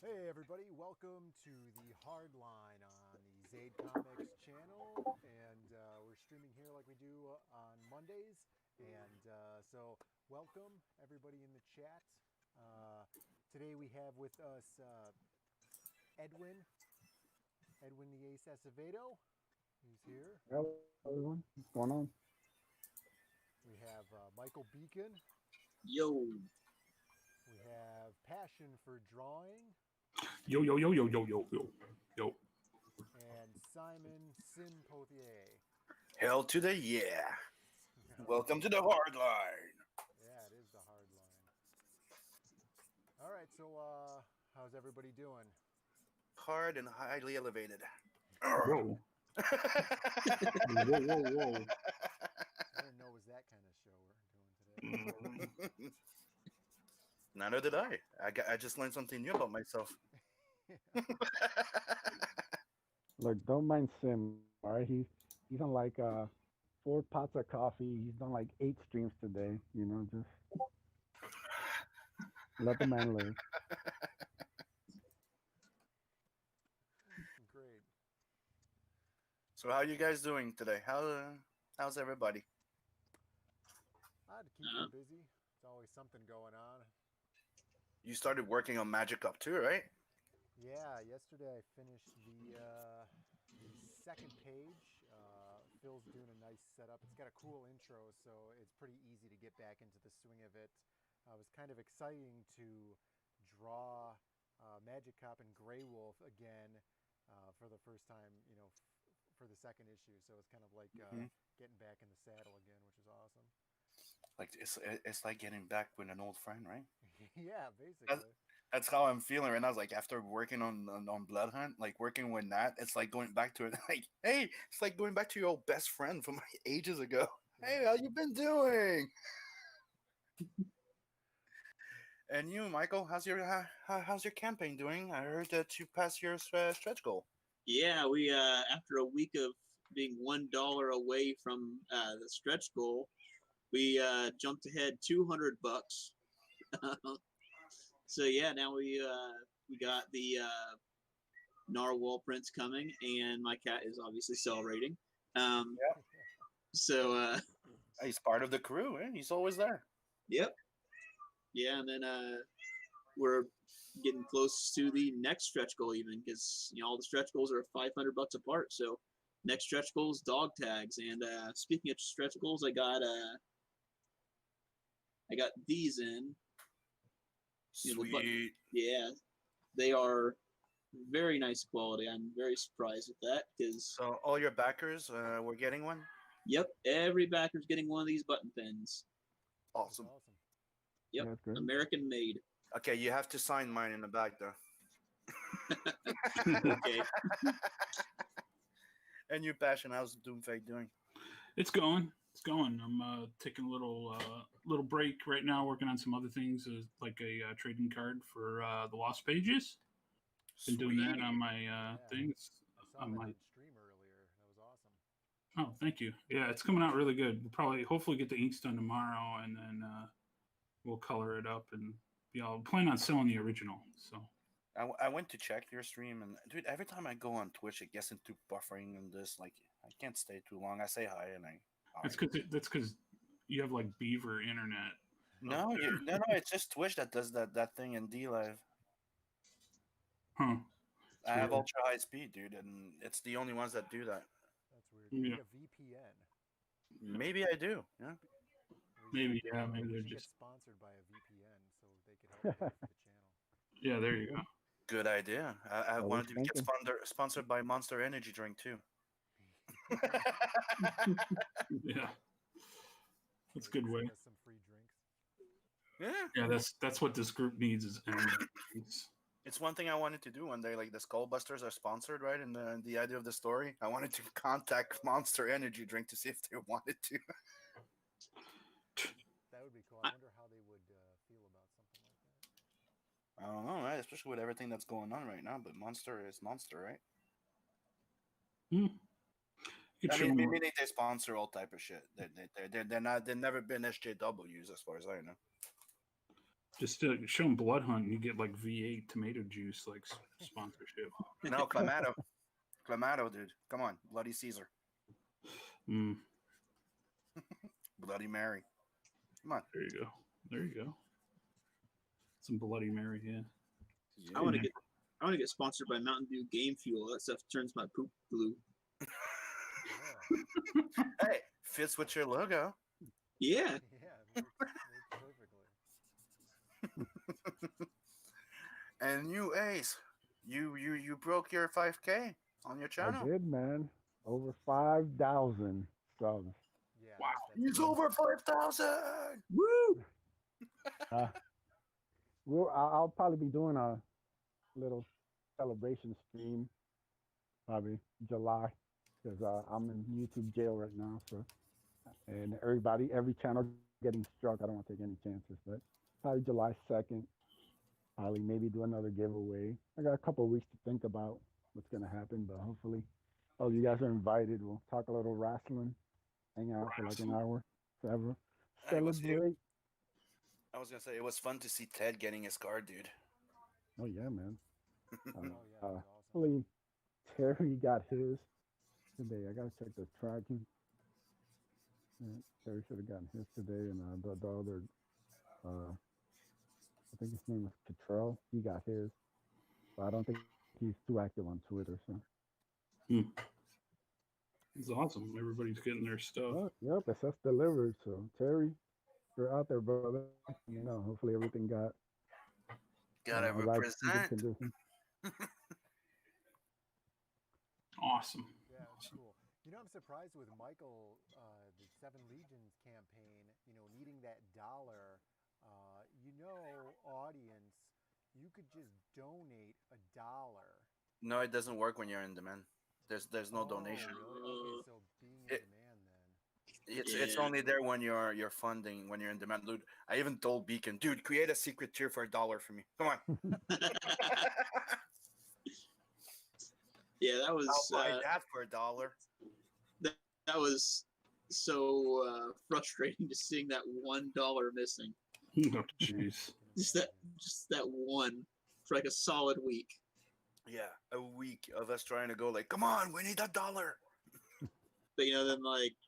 Hey everybody, welcome to the Hardline on the Zaid Comics channel, and we're streaming here like we do on Mondays. And so, welcome everybody in the chat. Today we have with us Edwin, Edwin the Ace Acevedo. He's here. Hello, everyone. What's going on? We have Michael Beacon. Yo. We have Passion for Drawing. Yo, yo, yo, yo, yo, yo, yo, yo. And Simon Sim Pothier. Hell to the yeah. Welcome to the Hardline. Yeah, it is the Hardline. All right, so how's everybody doing? Hard and highly elevated. Whoa. Whoa, whoa, whoa. I didn't know it was that kind of show we're doing today. Neither did I. I just learned something new about myself. Look, don't mind Sim. All right, he's on like 4 pots of coffee. He's done like 8 streams today. You know, just let the man live. Great. So how you guys doing today? How's everybody? I had to keep you busy. It's always something going on. You started working on Magic Up too, right? Yeah, yesterday I finished the second page. Phil's doing a nice setup. It's got a cool intro, so it's pretty easy to get back into the swing of it. It was kind of exciting to draw Magic Cop and Grey Wolf again for the first time, you know, for the second issue. So it's kind of like getting back in the saddle again, which is awesome. Like it's like getting back with an old friend, right? Yeah, basically. That's how I'm feeling right now. It's like after working on Blood Hunt, like working with Nat, it's like going back to it. Like, hey, it's like going back to your old best friend from ages ago. Yeah. Hey, how you been doing? And you, Michael, how's your campaign doing? I heard that you passed your stretch goal. Yeah, we after a week of being $1 away from the stretch goal, we jumped ahead $200. So yeah, now we got the narwhal prints coming, and my cat is obviously celebrating. So He's part of the crew, eh? He's always there. yep, yeah, and then we're getting close to the next stretch goal, even because all the stretch goals are $500 apart. So next stretch goal is dog tags. And speaking of stretch goals, I got these in. Sweet. Yeah, they are very nice quality. I'm very surprised with that because So all your backers were getting one? yep, every backer's getting one of these button pins. Awesome. That's awesome. Yep, That's great. American made. Okay, you have to sign mine in the back, though. Okay. And you, Passion, how's Doomfake doing? It's going. It's going. I'm taking a little break right now, working on some other things, like a trading card for the Lost Pages. Been doing that on my things. I saw that on stream earlier. That was awesome. Oh, thank you. Yeah, it's coming out really good. We'll probably, hopefully, get the inks done tomorrow, and then we'll color it up and plan on selling the original. So I went to check your stream, and dude, every time I go on Twitch, it gets into buffering and this. Like, I can't stay too long. I say hi, and that's because you have like Beaver internet. No, it's just Twitch that does that thing in D Live. Huh. I have ultra high speed, dude, and it's the only ones that do that. That's weird. You need a VPN. Maybe I do. Yeah. Maybe maybe they're should just get sponsored by a VPN so they could help pay for the channel. Yeah, there you go. Good idea. I wanted to get sponsored by Monster Energy Drink too. Yeah, that's a good way. Some free drinks. Yeah. Yeah, that's what this group needs is energy. It's one thing I wanted to do one day. Like the Skullbusters are sponsored, right? And the idea of the story, I wanted to contact Monster Energy Drink to see if they wanted to. That would be cool. I wonder how they would feel about something like that. I don't know, right? Especially with everything that's going on right now. But Monster is Monster, right? Hmm. I mean, maybe they sponsor all type of shit. They're not. They've never been SJWs, as far as I know. Just show them Blood Hunt, and you get like V8 tomato juice like sponsorship. No, Clamato. Clamato, dude. Come on. Bloody Caesar. Mm, Bloody Mary. Come on. there you go. There you go. Some Bloody Mary, yeah. I want to get sponsored by Mountain Dew Game Fuel. That stuff turns my poop blue. Hey, fits with your logo. Yeah. Yeah, works perfectly. And you, Ace, you broke your 5K on your I channel. did, man. Over 5,000 subs. Yeah. Wow. He's over 5,000. Woo! I'll probably be doing a little celebration stream, probably July, because I'm in YouTube jail right now. So, and every channel getting struck. I don't want to take any chances, but probably July 2nd. Probably maybe do another giveaway. I got a couple of weeks to think about what's gonna happen, but hopefully, oh, you guys are invited. We'll talk a little wrestling, hang out for like an hour, forever, Hey, what's new? celebrate. I was gonna say it was fun to see Ted getting his card, dude. Oh yeah, man. Oh yeah, that's awesome. Hopefully Terry got his today. I gotta check the tracking. Yeah, Terry should have gotten his today, and the other, I think his name was Cottrell. He got his, but I don't think he's too active on Twitter. So, It's awesome. Everybody's getting their stuff. oh, yep, SS delivered. So Terry, you're out there, brother. You know, hopefully everything got Gotta arrived in good represent. condition. Awesome. Yeah, that's cool. You know, I'm surprised with Michael, the Seven Legions campaign. You know, needing that dollar. Audience, you could just donate $1. No, it doesn't work when you're in demand. There's no donation. Really? Okay, so being in demand then. It's only there when you're funding when you're in demand, dude. I even told Beacon, dude, create a secret tier for $1 for me. Come on. Yeah, that was. I'll buy that for $1. That was so frustrating to seeing that $1 missing. Oh, jeez. Just that one for like a solid week. Yeah, a week of us trying to go like, come on, we need $1. But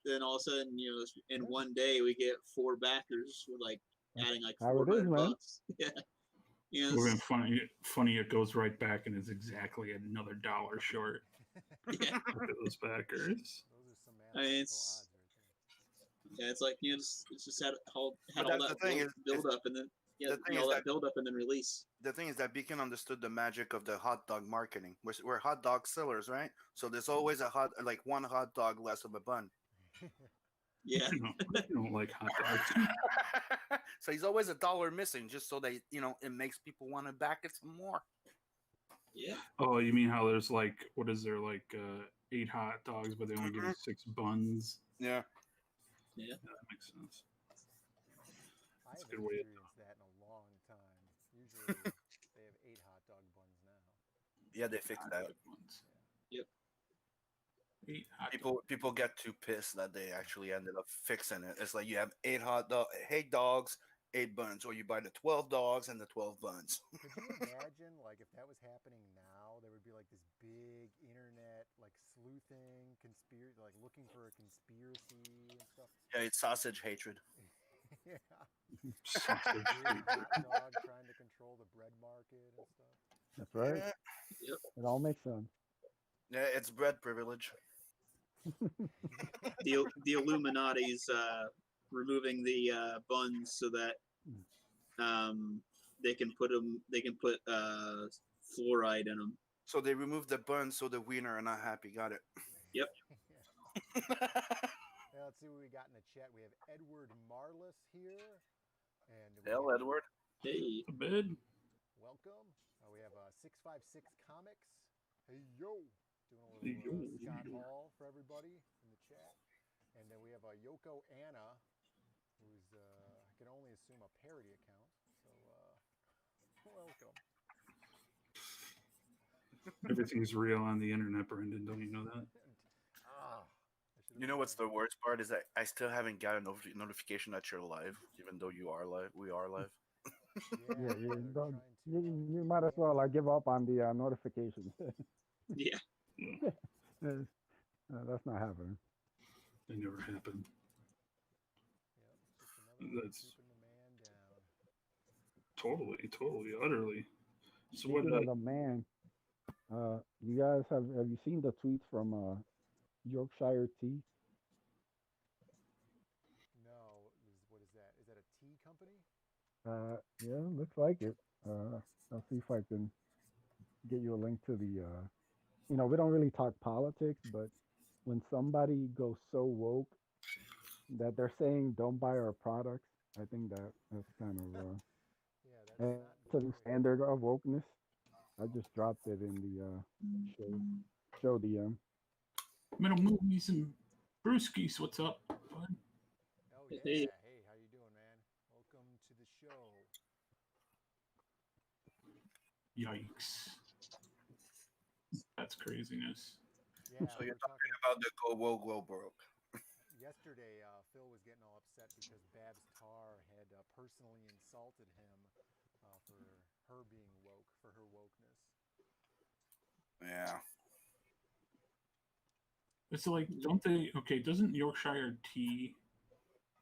then all of a sudden, in one day we get 4 backers with like adding like How it is, $400. man. Yeah. You know, We're gonna funny. It goes right back and is exactly another $1 short. yeah. Look at those backers. Those are some I mean, mathematical odds right there. Yeah, it's like it's just had all But that that's the thing build up and then the thing all is that that- build up and then release. The thing is that Beacon understood the magic of the hot dog marketing. We're hot dog sellers, right? So there's always one hot dog less of a bun. Yeah. You don't like hot dogs. So he's always $1 missing, just so they, it makes people want to back it some more. Yeah. Oh, you mean how there's like, what is there, like 8 hot dogs, but they only give you 6 buns? Yeah. Yeah. That makes sense. I That's a haven't good way of experienced that in a long time. Usually they have 8 hot dog buns now. Yeah, they fixed that. Buns. Yep. 8 hot People get too pissed that they actually ended up fixing it. It's like you have 8 dogs, 8 buns, or you buy the 12 dogs and the 12 buns. Could you imagine, like, if that was happening now, there would be like this big internet, like, sleuthing, like looking for a conspiracy and stuff. Yeah, it's sausage hatred. Yeah. Sausage. Big hot dog trying to control the bread market and stuff. That's right. Yeah, It all makes sense. yeah, it's bread privilege. The Illuminati's removing the buns so that they can put fluoride in them. So they removed the bun so the wiener are not happy. Got it. Yep. Yeah, let's see what we got in the chat. We have Edward Marlis here. And we Hell, have- Edward. Hey. A bed. Welcome. We have 656 Comics. Hey, yo. Doing a Hey, little yo. Scott Hey, yo. Hall for everybody in the chat. And then we have Yoko Anna, who's, I can only assume, a parody account. So, welcome. Everything's real on the internet, Brendan. Don't you know that? Ah, I should've You know what's the known. worst part is that I still haven't got a notification that you're live, even though you are live. We are live. Yeah, you they're don't. trying to. You might as well give up on the notifications. Yeah. That's not happening. They never happen. Yep, it's just another way of That's keeping the man down. totally, utterly. So what? Speaking of the man, you guys have you seen the tweets from Yorkshire Tea? No, what is that? Is that a tea company? Yeah, looks like it. I'll see if I can get you a link to the. We don't really talk politics, but when somebody goes so woke that they're saying don't buy our products, I think that's kind of Yeah, that's it's not a new very. standard of wokeness. I just dropped it in the show DM. Metal movies and brewskis. What's up, bud? Oh Hey, yeah. Hey, how you doing, man? Welcome to the show. Yikes! That's craziness. Yeah, So we you're were talking. talking about the go woke, go broke. Yesterday, Phil was getting all upset because Babs Tarr had personally insulted him for her being woke, for her wokeness. Yeah. It's like, don't they? Okay, doesn't Yorkshire Tea?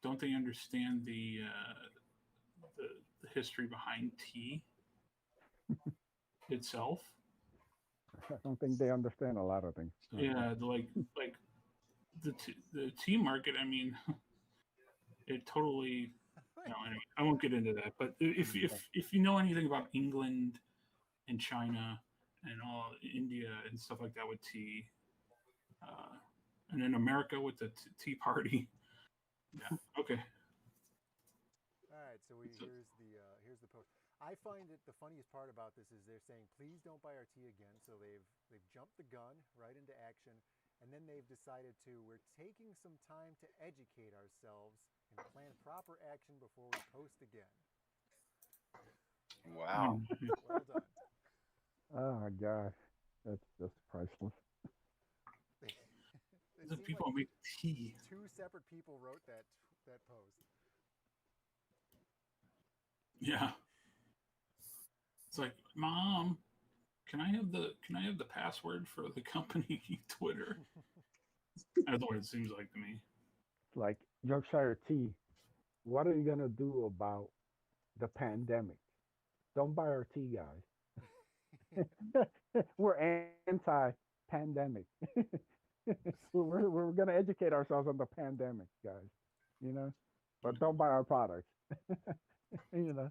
Don't they understand the history behind tea itself? I don't think they understand a lot of things. Yeah, like the tea market. I mean, it totally. No, anyway, I won't get into that. But if you know anything about England and China and all India and stuff like that with tea, and then America with the Tea Party. Yeah. Okay. All right, so here's the post. I find that the funniest part about this is they're saying, please don't buy our tea again. So they've jumped the gun right into action, and then they've decided we're taking some time to educate ourselves and plan proper action before we post again. Wow. Well done. Oh my gosh, that's just priceless. It The seemed people like make tea. two separate people wrote that post. Yeah. It's like, Mom, can I have the password for the company Twitter? That's what it seems like to me. It's like Yorkshire Tea. What are you gonna do about the pandemic? Don't buy our tea, guys. We're anti-pandemic. we're gonna educate ourselves on the pandemic, guys. You know, but don't buy our products. you know.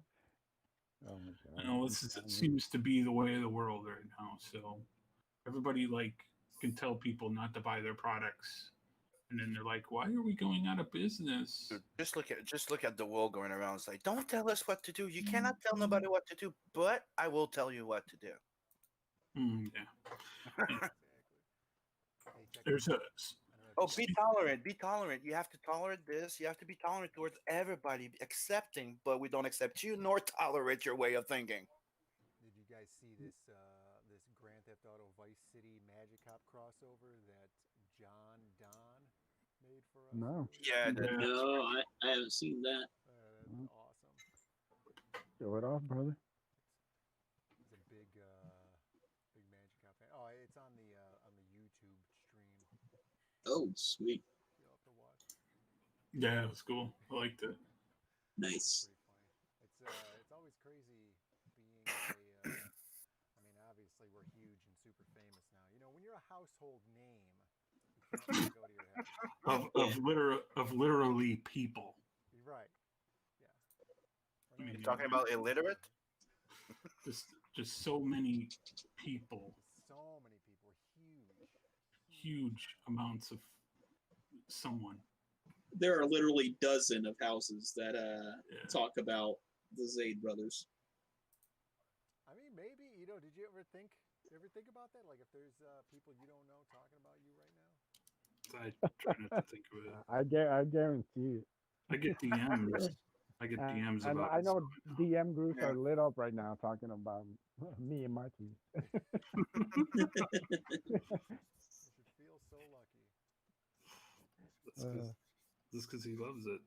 Oh my god. You know, I'm it telling you. seems to be the way of the world right now. So everybody can tell people not to buy their products, and then they're like, "Why are we going out of business?" Dude, just look at the world going around. It's like, don't tell us what to do. You cannot tell nobody what to do, but I will tell you what to do. Yeah. Exactly. Hey, check There's this a out. I don't know if Oh, you be guys. tolerant. Be tolerant. You have to tolerate this. You have to be tolerant towards everybody, accepting, but we don't accept you nor tolerate your way of thinking. Did you guys see this Grand Theft Auto Vice City Magic Cop crossover that John Don made for us No. earlier? Yeah, yeah. no, I haven't seen that. That's awesome. Show it off, brother. He's a big Magic Cop fan. Oh, it's on the YouTube stream. Oh, sweet, You'll have to watch. Yeah, it was cool. I liked it. nice. Pretty funny. It's always crazy being a. I mean, obviously we're huge and super famous now. You know, when you're a household name, you can't let it go to your head. Of literally people. You're right. Yeah. We're I not mean, You even talking about illiterate? just so many people, Just so many people. Huge. huge amounts of someone. There are literally dozens of houses that Yeah. talk about the Zaid brothers. I mean, maybe Did you ever think about that? Like, if there's people you don't know talking about you right now. I try not to think of it. I guarantee it. I get DMs. I get DMs And about I it. know So DM groups Yeah. are lit up right now talking about me and my tweets. You should feel so lucky. that's because he loves it.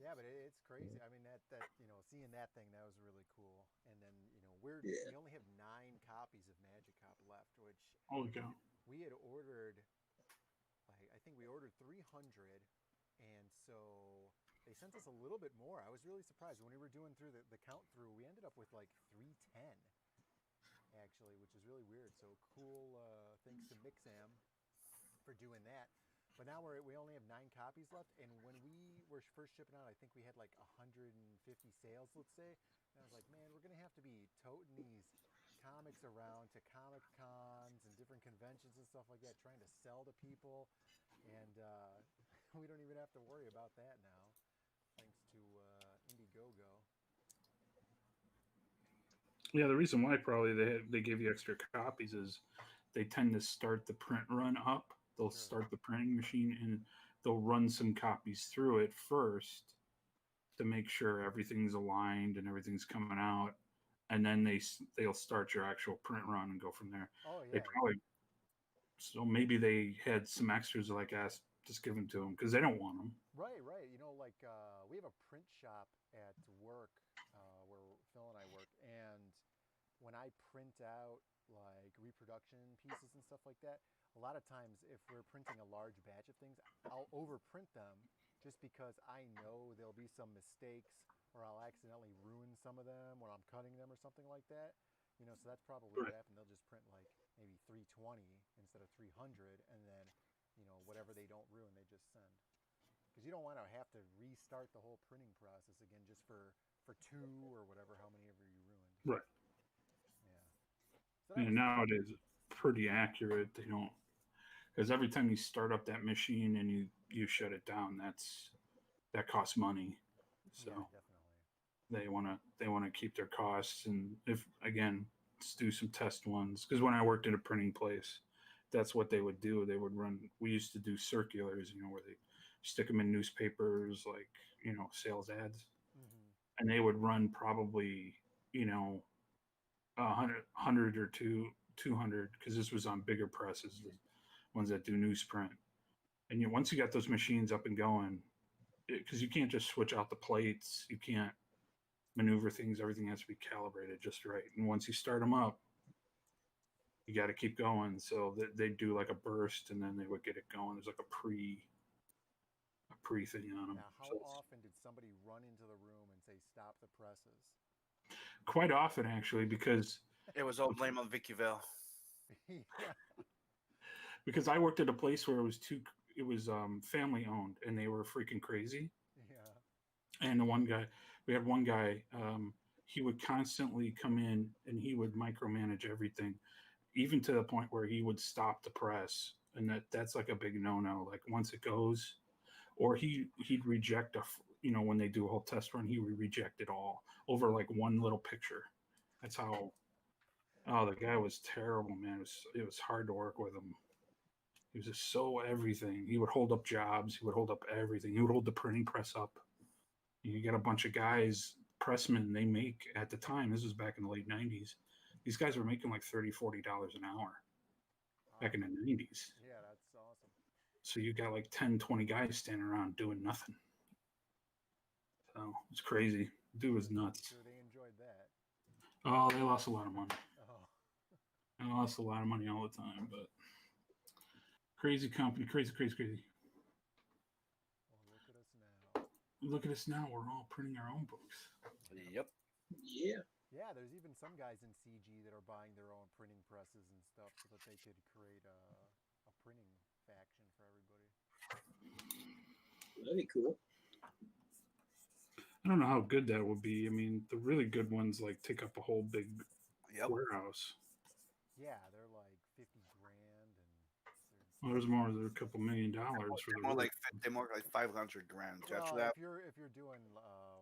Yeah, but it's crazy. I mean, that seeing that thing, that was really cool. And then Yeah. we only have 9 copies of Magic Cop left, which Holy cow. we had ordered. Like I think we ordered 300, and so they sent us a little bit more. I was really surprised when we were doing through the count through. We ended up with like 310 actually, which is really weird. So cool. Thanks to Mixam for doing that. But now we only have 9 copies left, and when we were first shipping out, I think we had like 150 sales, let's say. And I was like, man, we're gonna have to be toting these comics around to Comic Cons and different conventions and stuff like that, trying to sell to people, and we don't even have to worry about that now, thanks to Indiegogo. Yeah, the reason why probably they give you extra copies is they tend to start the print run up. They'll Sure. start the printing machine and they'll run some copies through it first to make sure everything's aligned and everything's coming out, and then they'll start your actual print run and go from there. Oh They yeah, probably so maybe they had some extras like us, just give them to them because they don't want them. right. Like we have a print shop at work where Phil and I work, and when I print out like reproduction pieces and stuff like that, a lot of times if we're printing a large batch of things, I'll overprint them just because I know there'll be some mistakes or I'll accidentally ruin some of them when I'm cutting them or something like that. So that's probably what Right. happened. They'll just print like maybe 320 instead of 300, and then whatever they don't ruin, they just send. Because you don't want to have to restart the whole printing process again just for 2 or whatever, how many ever you ruined. Right. Yeah. So that And was nowadays, it's pretty accurate. They don't because every time you start up that machine and you shut it down, that costs money. So yeah, definitely. they want to keep their costs, and if again, let's do some test ones because when I worked in a printing place, that's what they would do. They would run. We used to do circulars, where they stick them in newspapers, like sales ads, Mm-hmm. and they would run probably 100 or 200 because this was on bigger presses, the ones that do newsprint. And once you got those machines up and going, because you can't just switch out the plates, you can't maneuver things. Everything has to be calibrated just right. And once you start them up, you got to keep going. So they do like a burst, and then they would get it going. There's like a pre thing on them. Now, how So often did somebody run into the room and say, "Stop the presses"? quite often, actually, because It was all blame on Vicky Vale. Yeah. I worked at a place where it was family owned, and they were freaking crazy. Yeah. And we had one guy, he would constantly come in and he would micromanage everything, even to the point where he would stop the press. And that's like a big no-no. Like once it goes, or he'd reject when they do a whole test run, he would reject it all over like one little picture. That's how, oh, the guy was terrible, man. It was hard to work with him. He was just so everything. He would hold up jobs. He would hold up everything. He would hold the printing press up. You get a bunch of guys, pressmen, they make at the time, this was back in the late 90s, these guys were making like $30, $40 an hour back in the 90s. Yeah, that's awesome. So you got like 10, 20 guys standing around doing nothing. So it's crazy. Dude was nuts. Sure, they enjoyed that. Oh, they lost a lot of money. Oh, I lost a lot of money all the time, but crazy company, crazy. well, look at us now. Look at us now. We're all printing our own books. Yep. Yeah. Yeah, there's even some guys in CG that are buying their own printing presses and stuff so that they could create a printing faction for everybody. That'd be cool. I don't know how good that would be. I mean, the really good ones like take up a whole big Yep. warehouse. Yeah, they're like 50 grand, and Well, there's more than a couple $1 million for the They're more like 500 grand. well, After that, if you're doing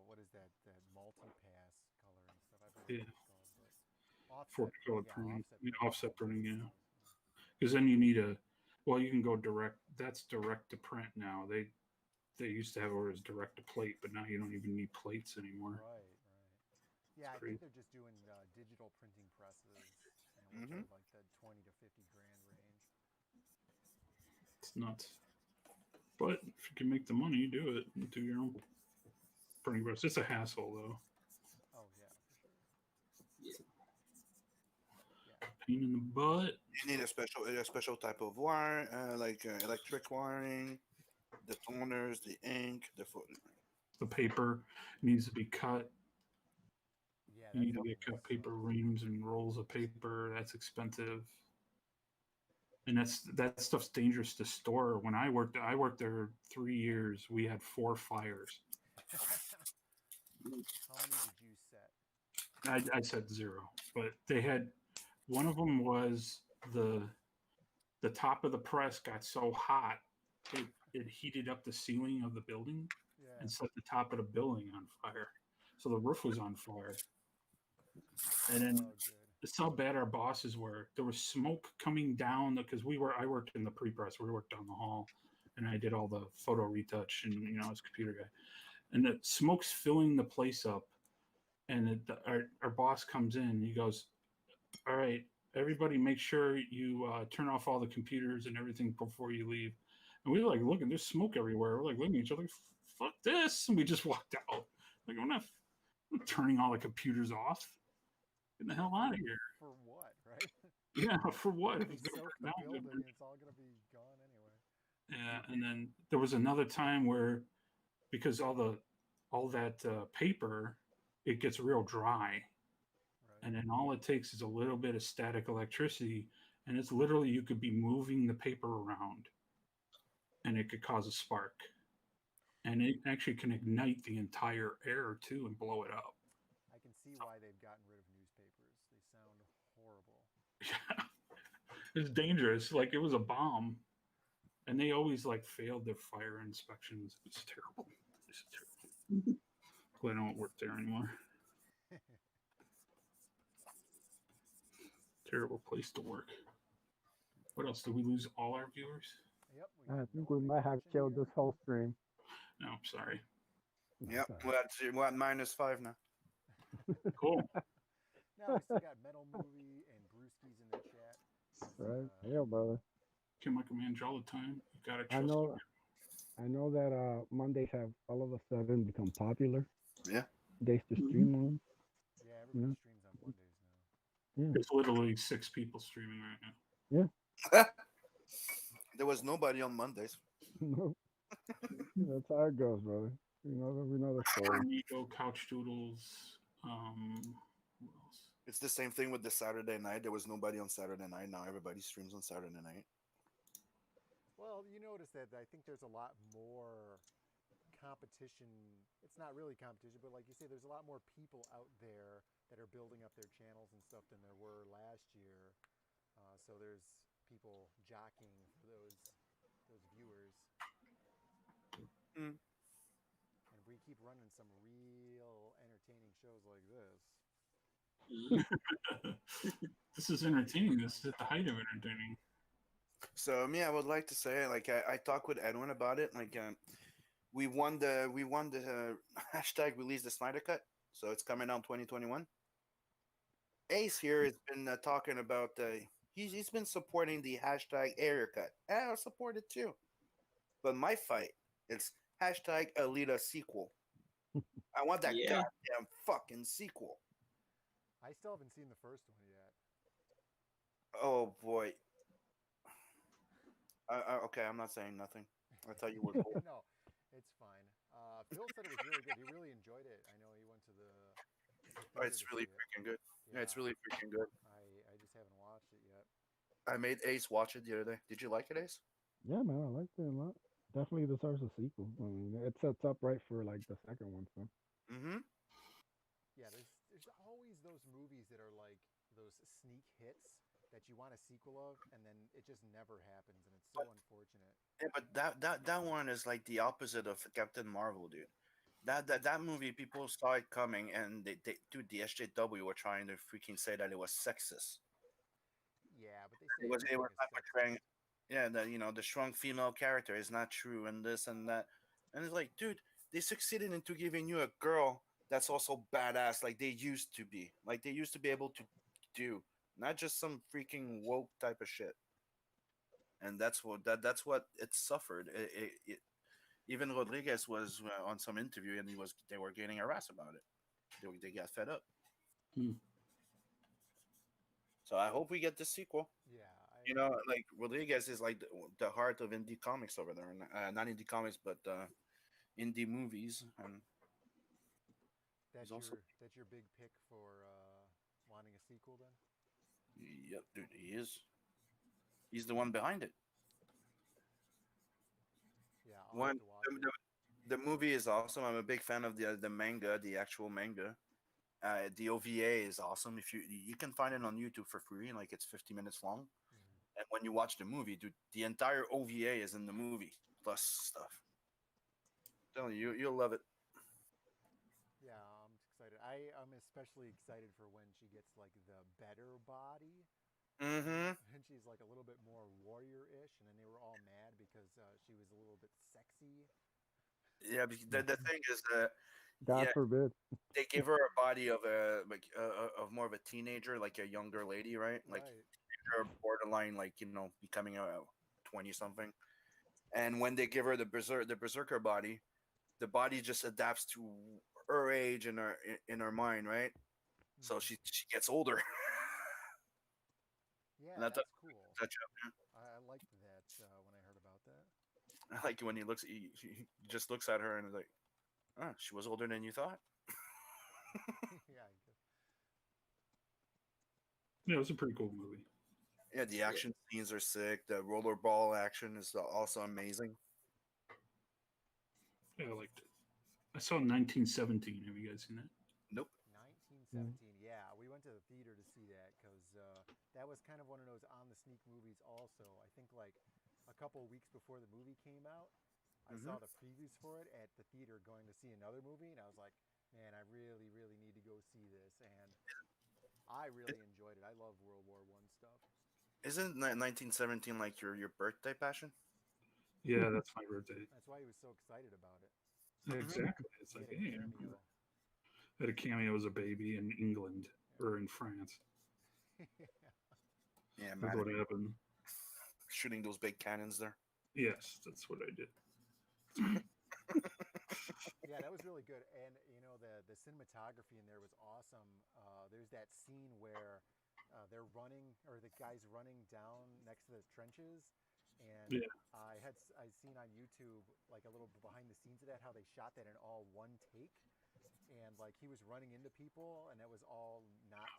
what is that multi-pass color and stuff, I forget Yeah. what it's called, but for offset, color yeah, printing, offset, offset printing, yeah. Because then you need you can go direct. That's direct to print now. They used to have it as direct to plate, but now you don't even need plates anymore. Right. Yeah, I crazy. think they're just doing digital printing presses, which Mhm. are like the 20 to 50 grand range. It's nuts. But if you can make the money, do it. Do your own. pretty gross. It's a hassle though. Oh yeah, for sure. Yeah. Yeah. Pain in the butt. You need a special type of wire, like electric wiring, the toners, the ink, The paper needs to be cut. Yeah, You that's need to the get thing that cut paper sucks. reams and rolls of paper. That's expensive. And that stuff's dangerous to store. When I worked there 3 years. We had 4 fires. How many did you set? I said 0, but they had one of them was the top of the press got so hot it heated up the ceiling of the building Yeah. and set the top of the building on fire. So the roof was on fire. And then Oh, good. it's how bad our bosses were. There was smoke coming down because I worked in the pre-press. We worked down the hall, and I did all the photo retouch and I was a computer guy. And the smoke's filling the place up, and our boss comes in. And he goes, "All right, everybody, make sure you turn off all the computers and everything before you leave." And we were like looking. There's smoke everywhere. We're like looking at each other. Fuck this! And we just walked out. Like I'm not turning all the computers off. Get the hell out of here. For what, right? Yeah, for what? If They it's gonna soak burn the down, building. It's all gonna be gone anyway. yeah. And then there was another time where because all that paper, it gets real dry, Right. and then all it takes is a little bit of static electricity, and it's literally you could be moving the paper around, and it could cause a spark, and it actually can ignite the entire air too and blow it up. I can see why they've gotten rid of newspapers. They sound horrible. Yeah, it's dangerous. Like it was a bomb, and they always like failed their fire inspections. It's terrible. It's terrible. Glad I don't work there anymore. Terrible place to work. What else? Did we lose all our viewers? Yep. I think we might have killed this whole stream. No, I'm sorry. Yep, we're at -5 now. Cool. Now we still got Metal Movie and Brewskis in the chat. Right? Yeah, brother. Can micromanage all the time. You gotta trust I know that Mondays have all of a sudden become popular. Yeah. Days to stream on. Yeah, everybody streams on Mondays now. Yeah. There's literally 6 people streaming right now. Yeah. There was nobody on Mondays. No. That's how it goes, brother. We know the story. Nico, Couch Doodles. Who else? It's the same thing with the Saturday night. There was nobody on Saturday night. Now everybody streams on Saturday night. Well, you notice that I think there's a lot more competition. It's not really competition, but like you say, there's a lot more people out there that are building up their channels and stuff than there were last year. So there's people jockeying for those viewers. Mm. And if we keep running some real entertaining shows like this, This is entertaining. This is at the height of entertaining. So me, I would like to say, like I talked with Edwin about it. Like we won the hashtag release the Snyder Cut, so it's coming out 2021. Ace here has been talking about he's been supporting the hashtag area cut. And I'll support it too. But my fight is hashtag Alita sequel. I want that goddamn fucking sequel. I still haven't seen the first one yet. Oh boy. Okay, I'm not saying nothing. I thought you were cool. No, it's fine. Phil said it was really good. He really enjoyed it. I know he went to the Oh, it's really freaking good. Yeah, it's really freaking good. I just haven't watched it yet. I made Ace watch it the other day. Did you like it, Ace? Yeah, man, I liked it a lot. Definitely deserves a sequel. I mean, it sets up right for like the second one. So. Mm-hmm. Yeah, there's always those movies that are like those sneak hits that you want a sequel of, and then it just never happens, and it's so unfortunate. Yeah, but that one is like the opposite of Captain Marvel, dude. That movie, people saw it coming, and dude, the SJW were trying to freaking say that it was sexist. Yeah, but they say It was not portraying. Yeah, the strong female character is not true, and this and that, and it's like, dude, they succeeded into giving you a girl that's also badass, like they used to be, able to do, not just some freaking woke type of shit. And that's what it suffered. Even Rodriguez was on some interview, and they were getting harassed about it. They got fed up. Hmm. So I hope we get the sequel. Yeah, You know, like Rodriguez is like the heart of indie comics over there, and not indie comics, but indie movies, and he's also that's your big pick for wanting a sequel then. yep, dude, he is. He's the one behind it. Yeah, I'll have One to watch the, it. the, the movie is awesome. I'm a big fan of the manga, the actual manga. The OVA is awesome. If you can find it on YouTube for free, like it's 50 minutes long. Mhm. And when you watch the movie, dude, the entire OVA is in the movie plus stuff. I'm telling you, you'll love it. Yeah, I'm excited. I'm especially excited for when she gets like the better body, Mm-hmm. and she's like a little bit more warrior-ish, and then they were all mad because she was a little bit sexy. Yeah, the thing is, God yeah, forbid. they give her a body of a like of more of a teenager, like a younger lady, right? Like Right. her borderline, like becoming a 20 something. And when they give her the berserker body, the body just adapts to her age and her in her mind, right? So Mhm. she gets older. Yeah, And that's a that's cool. touch up. I liked that when I heard about that. I like when he just looks at her and is like, oh, she was older than you thought. Yeah, I guess. Yeah, it was a pretty cool movie. Yeah, the action scenes are sick. The rollerball action is also amazing. Yeah, I liked it. I saw 1917. Have you guys seen that? Nope. 1917. Yeah, we went to the theater to see that because that was kind of one of those on the sneak movies. Also, I think like a couple weeks before the movie came out, I Hmm. saw the previews for it at the theater going to see another movie, and I was like, man, I really, really need to go see this. And I really enjoyed it. I love World War One stuff. Isn't 1917 like your birthday passion? Yeah, that's my birthday. That's why he was so excited about it. Hmm. Exactly. It's He like, had a hey, cameo. I had a cameo as a baby in England or in France. Yeah. Yeah, That's man, what happened. shooting those big cannons there. Yes, that's what I did. Yeah, that was really good, and the cinematography in there was awesome. There's that scene where they're running, or the guy's running down next to the trenches, and Yeah. I seen on YouTube like a little behind the scenes of that how they shot that in all one take, and like he was running into people, and that was all not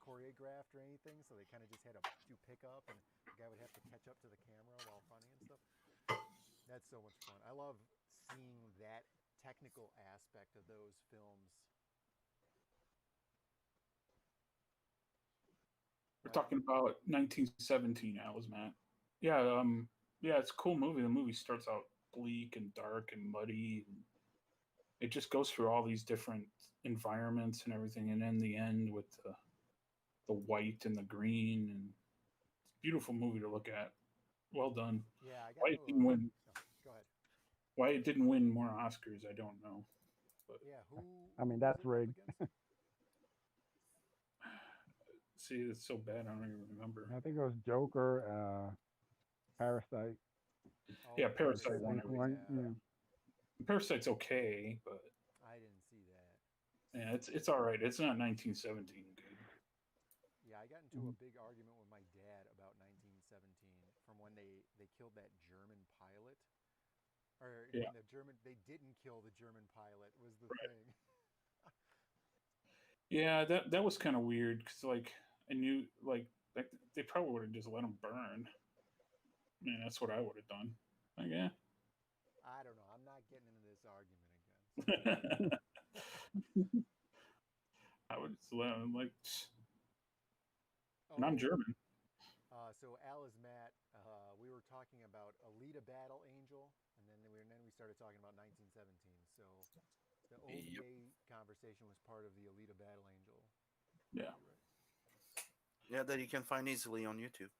choreographed or anything, so they kind of just had to do pickup, and the guy would have to catch up to the camera while running and stuff. That's so much fun. I love seeing that technical aspect of those films. We're Mike? talking about 1917, Alice, Matt. Yeah, yeah, it's a cool movie. The movie starts out bleak and dark and muddy. And it just goes through all these different environments and everything, and in the end with the white and the green, and it's a beautiful movie to look at. Well done. Yeah, I got Why into it didn't a. win? Oh, go ahead. Why it didn't win more Oscars? I don't know. But Yeah, I who mean, was that's it up rigged. against? see, it's so bad. I don't even remember. I think it was Joker, Parasite. Oh, Yeah, Parasite I won think Parasite. one. everything. Yeah, Yeah. Parasite's okay, but I didn't see that. yeah, it's all right. It's not 1917 good. Yeah, I got into a Mhm. big argument with my dad about 1917 from when they killed that German pilot, or Yeah, when they didn't kill the German pilot was the thing. yeah. That was kind of weird because like I knew like they probably would have just let him burn. I mean, that's what I would have done. Like, yeah. I don't know. I'm not getting into this argument again. So. I would just let him like, and I'm Oh, German. so Al is Matt. We were talking about Alita Battle Angel, and then we started talking about 1917. So the Yep. OVA conversation was part of the Alita Battle Angel. Yeah, You're right. Yeah, that you can find easily on YouTube.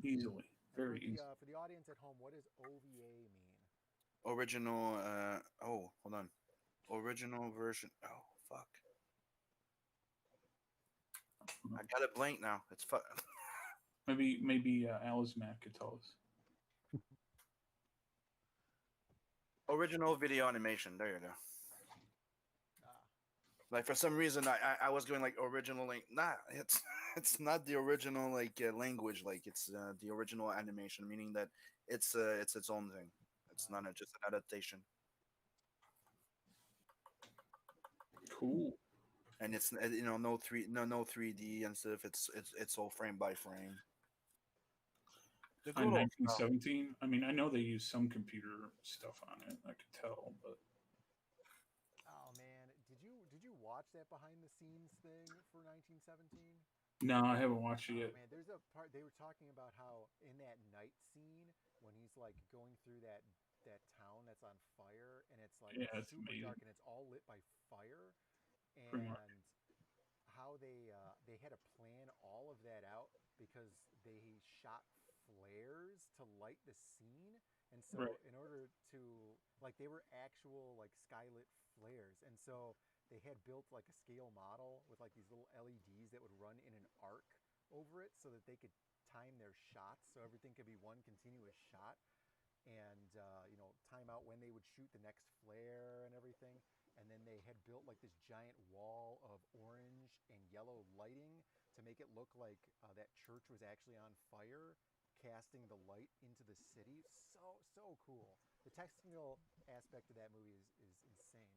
Yeah. easily, And very easy. for the audience at home, what does OVA mean? Original. Oh, hold on. Original version. Oh, fuck. I got it blank now. It's fuck. Maybe Alice Matt could tell us. Original video animation. There you go. Ah, Like for some reason, I was going like original. Like nah, it's it's not the original like language. Like it's the original animation, meaning that it's its own thing. It's not just an adaptation, Cool. and it's no 3D and stuff. It's all frame by frame. The On good old style. 1917. I mean, I know they use some computer stuff on it. I could tell, but oh man, did you watch that behind the scenes thing for 1917? no, I haven't watched it Oh yet. man, there's a part they were talking about how in that night scene when he's like going through that town that's on fire and it's like Yeah, it's super amazing. dark and it's all lit by fire Pretty much. and how they had to plan all of that out because they shot flares to light the scene and so Right. in order to like they were actual like skylit flares and so they had built like a scale model with like these little LEDs that would run in an arc over it so that they could time their shots so everything could be one continuous shot and time out when they would shoot the next flare and everything and then they had built like this giant wall of orange and yellow lighting to make it look like that church was actually on fire casting the light into the city. So cool. The technical aspect of that movie is insane.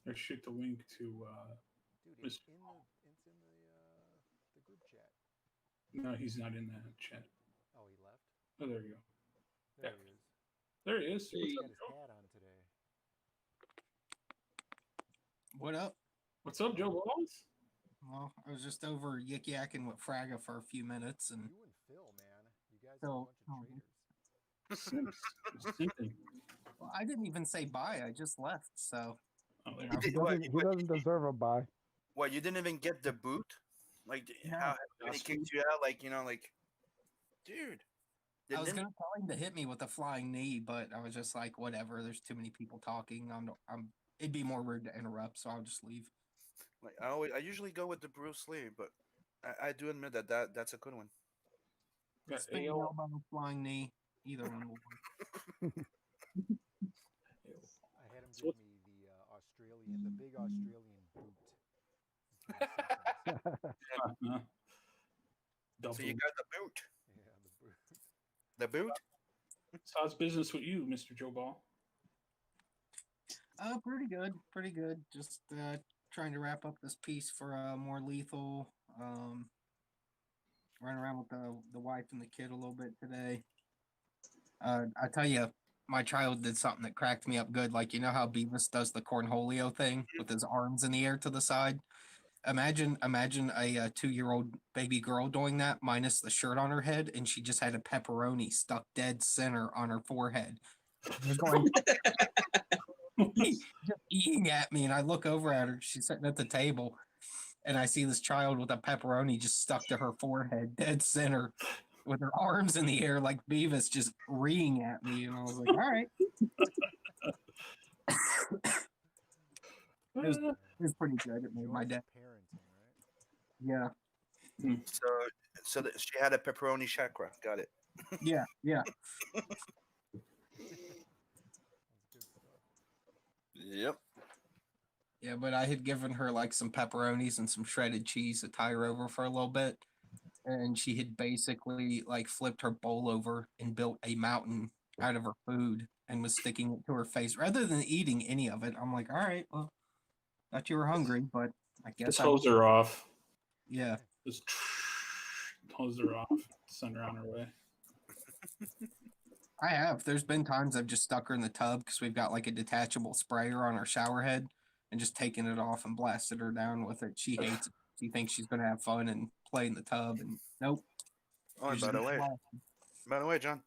I shoot the link to Dude, Mr. it's in the group chat. No, he's not in that chat. Oh, he left. Oh, there you go. There Yeah. he is. There he is. Hey. What's He's up, got his Joe? hat on today. What up? What's up, Joe Balls? Well, I was just over yik yakking with Fraga for a few minutes, and You and Phil, man, you guys are a So- bunch of traitors. Simping. well, I didn't even say bye. I just left. So Oh, there you you know, did- He doesn't deserve a bye. What, you didn't even get the boot? Like No. how when he kicked you out? Like like, dude. I was didn't- gonna tell him to hit me with a flying knee, but I was just like, whatever. There's too many people talking. It'd be more rude to interrupt, so I'll just leave. Like I usually go with the Bruce Lee, but I do admit that's a good one. got Spinning AO. elbow, flying knee, either one will work. I had him So give me the big Australian boot. Give me something. Double. So you got the boot. Yeah, the boot. The boot? So how's business with you, Mr. Joe Ball? Pretty good, pretty good. Just trying to wrap up this piece for more lethal. Running around with the wife and the kid a little bit today. I tell you, my child did something that cracked me up good. Like, you know how Beavis does the cornholio thing with his arms in the air to the side? Imagine a 2-year-old baby girl doing that minus the shirt on her head, and she just had a pepperoni stuck dead center on her forehead. Just going just eating at me, and I look over at her. She's sitting at the table, and I see this child with a pepperoni just stuck to her forehead, dead center, with her arms in the air like Beavis, just reeing at me. And I was like, all right. It was pretty good. It made my Joys day. of parenting, right? Yeah. So that she had a pepperoni chakra. Got it. Yeah. Yeah. That's good stuff. Yep. Yeah. But I had given her like some pepperonis and some shredded cheese to tie her over for a little bit. And she had basically like flipped her bowl over and built a mountain out of her food and was sticking it to her face rather than eating any of it. I'm like, all right, well, thought you were hungry, but I guess Just I hose her off. Yeah. Just hose her off. Send her on her way. I have. There's been times I've just stuck her in the tub because we've got like a detachable sprayer on our shower head and just taken it off and blasted her down with it. She hates it. She thinks she's gonna have fun and play in the tub, and nope. Oh, You're and just gonna blast. by the way, John,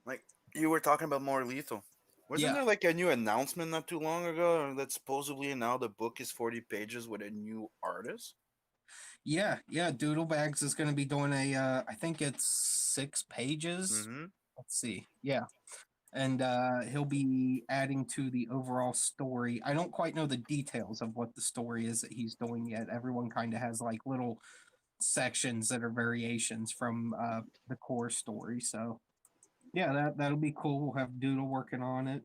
like you were talking about more lethal. Wasn't Yeah. there like a new announcement not too long ago that supposedly now the book is 40 pages with a new artist? Yeah, Doodlebags is gonna be doing a I think it's 6 pages. Mm-hmm. Let's see. Yeah. And he'll be adding to the overall story. I don't quite know the details of what the story is that he's doing yet. Everyone kind of has like little sections that are variations from the core story. So yeah, that'll be cool. We'll have Doodle working on it.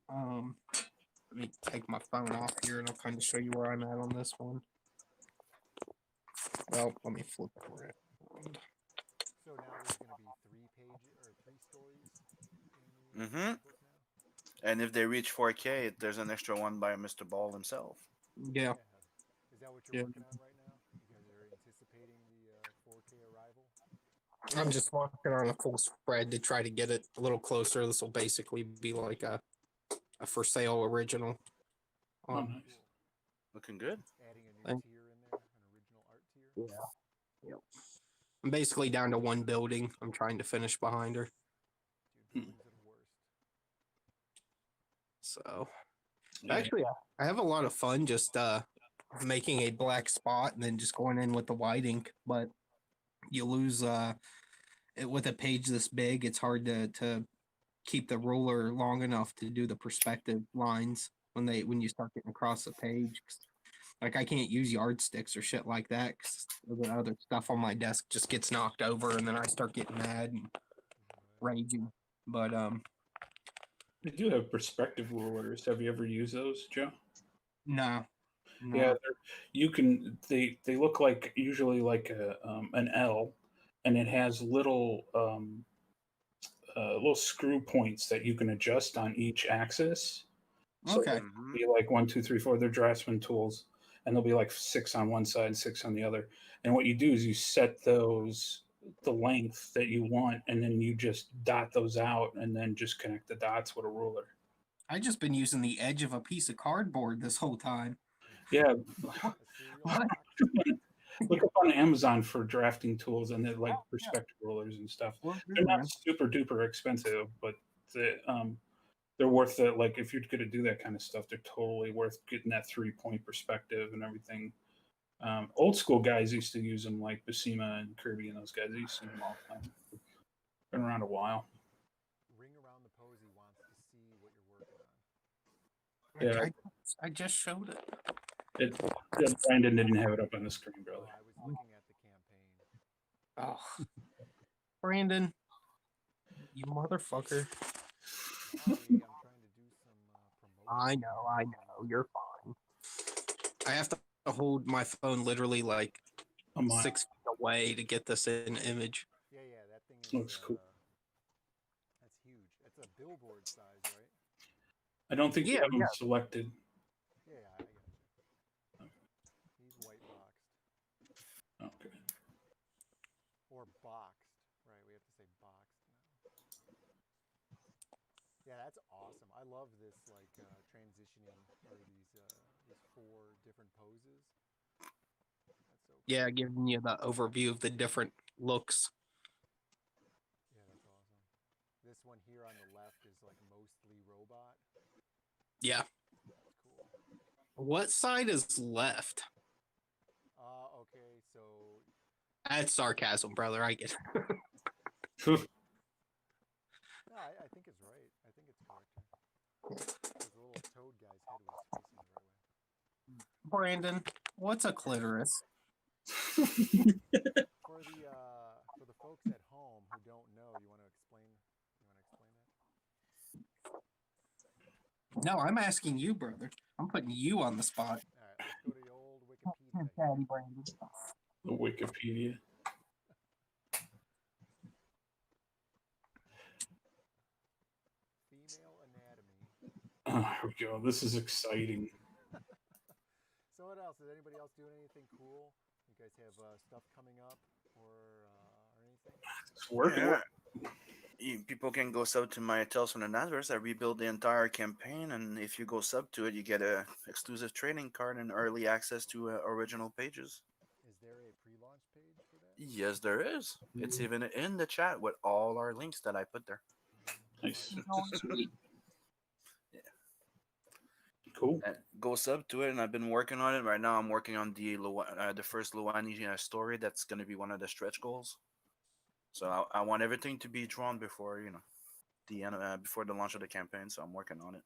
Let me take my phone off here and I'll kind of show you where I'm at on this one. Well, let me flip it around. So now there's going to be 3 pages or 3 stories in the Mm-hmm. book now. And if they reach 4K, there's an extra one by Mr. Ball himself. Yeah. Is that what you're Yeah. working on right now? You guys are anticipating the 4K arrival? I'm just working on a full spread to try to get it a little closer. This will basically be like a for sale original. Oh, nice. Cool. Looking good. Adding a new Thank- tier in there, an original art tier. Yeah. Yep. I'm basically down to one building. I'm trying to finish behind her. Dude, buildings are the worst. So Yeah. actually, I have a lot of fun just making a black spot and then just going in with the white ink. But you lose it with a page this big. It's hard to keep the ruler long enough to do the perspective lines when you start getting across the page. Like I can't use yardsticks or shit like that because the other stuff on my desk just gets knocked over and then I start getting mad and raging. But They do have perspective rulers. Have you ever used those, Joe? no. Yeah, you can. They look like usually like an L, and it has little screw points that you can adjust on each axis. So Okay. Mhm. be like 1, 2, 3, 4. They're draftsman tools, and they'll be like 6 on one side, 6 on the other. And what you do is you set the length that you want, and then you just dot those out, and then just connect the dots with a ruler. I just been using the edge of a piece of cardboard this whole time. Yeah, A cereal What? box? look up on Amazon for drafting tools, and they're like perspective rulers and stuff. Well, They're man. not super duper expensive, but they're worth it. Like if you're going to do that kind of stuff, they're totally worth getting that 3-point perspective and everything. Old school guys used to use them, like Basima and Kirby and those guys. They used to use them all the time. Been around a while. Ring around the posy wants to see what you're working on. Yeah, I just showed it. Brandon didn't have it up on the screen, Oh, brother. I was looking at the campaign. Oh, Brandon, you motherfucker. Sorry, I'm trying to do some promotion. I know. You're fine. I have to hold my phone literally like A mile. 6 feet away to get this in image. Yeah, that thing is. Looks cool. That's huge. It's a billboard size, right? I don't think you Yeah, have them selected. Yeah, I got you. He's white boxed Okay. or boxed, right? We have to say boxed now. Yeah, that's awesome. I love this like transitioning or these 4 different poses. That's so cool. Yeah, giving you the overview of the different looks. Yeah, that's awesome. This one here on the left is like mostly robot. Yeah. That's cool. What side is left? Okay, so That's sarcasm, brother. I get it. no, I think it's right. I think it's correct here. The little toad guy's head was facing the right way. Brandon, what's a clitoris? For the folks at home who don't know, you want to explain that? No, I'm asking you, brother. I'm putting you on the spot. All right, let's go to the old Wikipedia. Daddy Brandon. The Wikipedia. Female anatomy. Oh, here we go. This is exciting. So what else? Is anybody else doing anything cool? You guys have stuff coming up or anything? It's working. Yeah. People can go sub to my Tales from the Nazareth. I rebuild the entire campaign, and if you go sub to it, you get a exclusive trading card and early access to original pages. Is there a pre-launch page for that? Yes, there is. It's even in the chat with all our links that I put there. Nice. Sweet. Cool. Go sub to it, and I've been working on it. Right now, I'm working on the first Luani story. That's going to be one of the stretch goals. So I want everything to be drawn before the end before the launch of the campaign. So I'm working on it.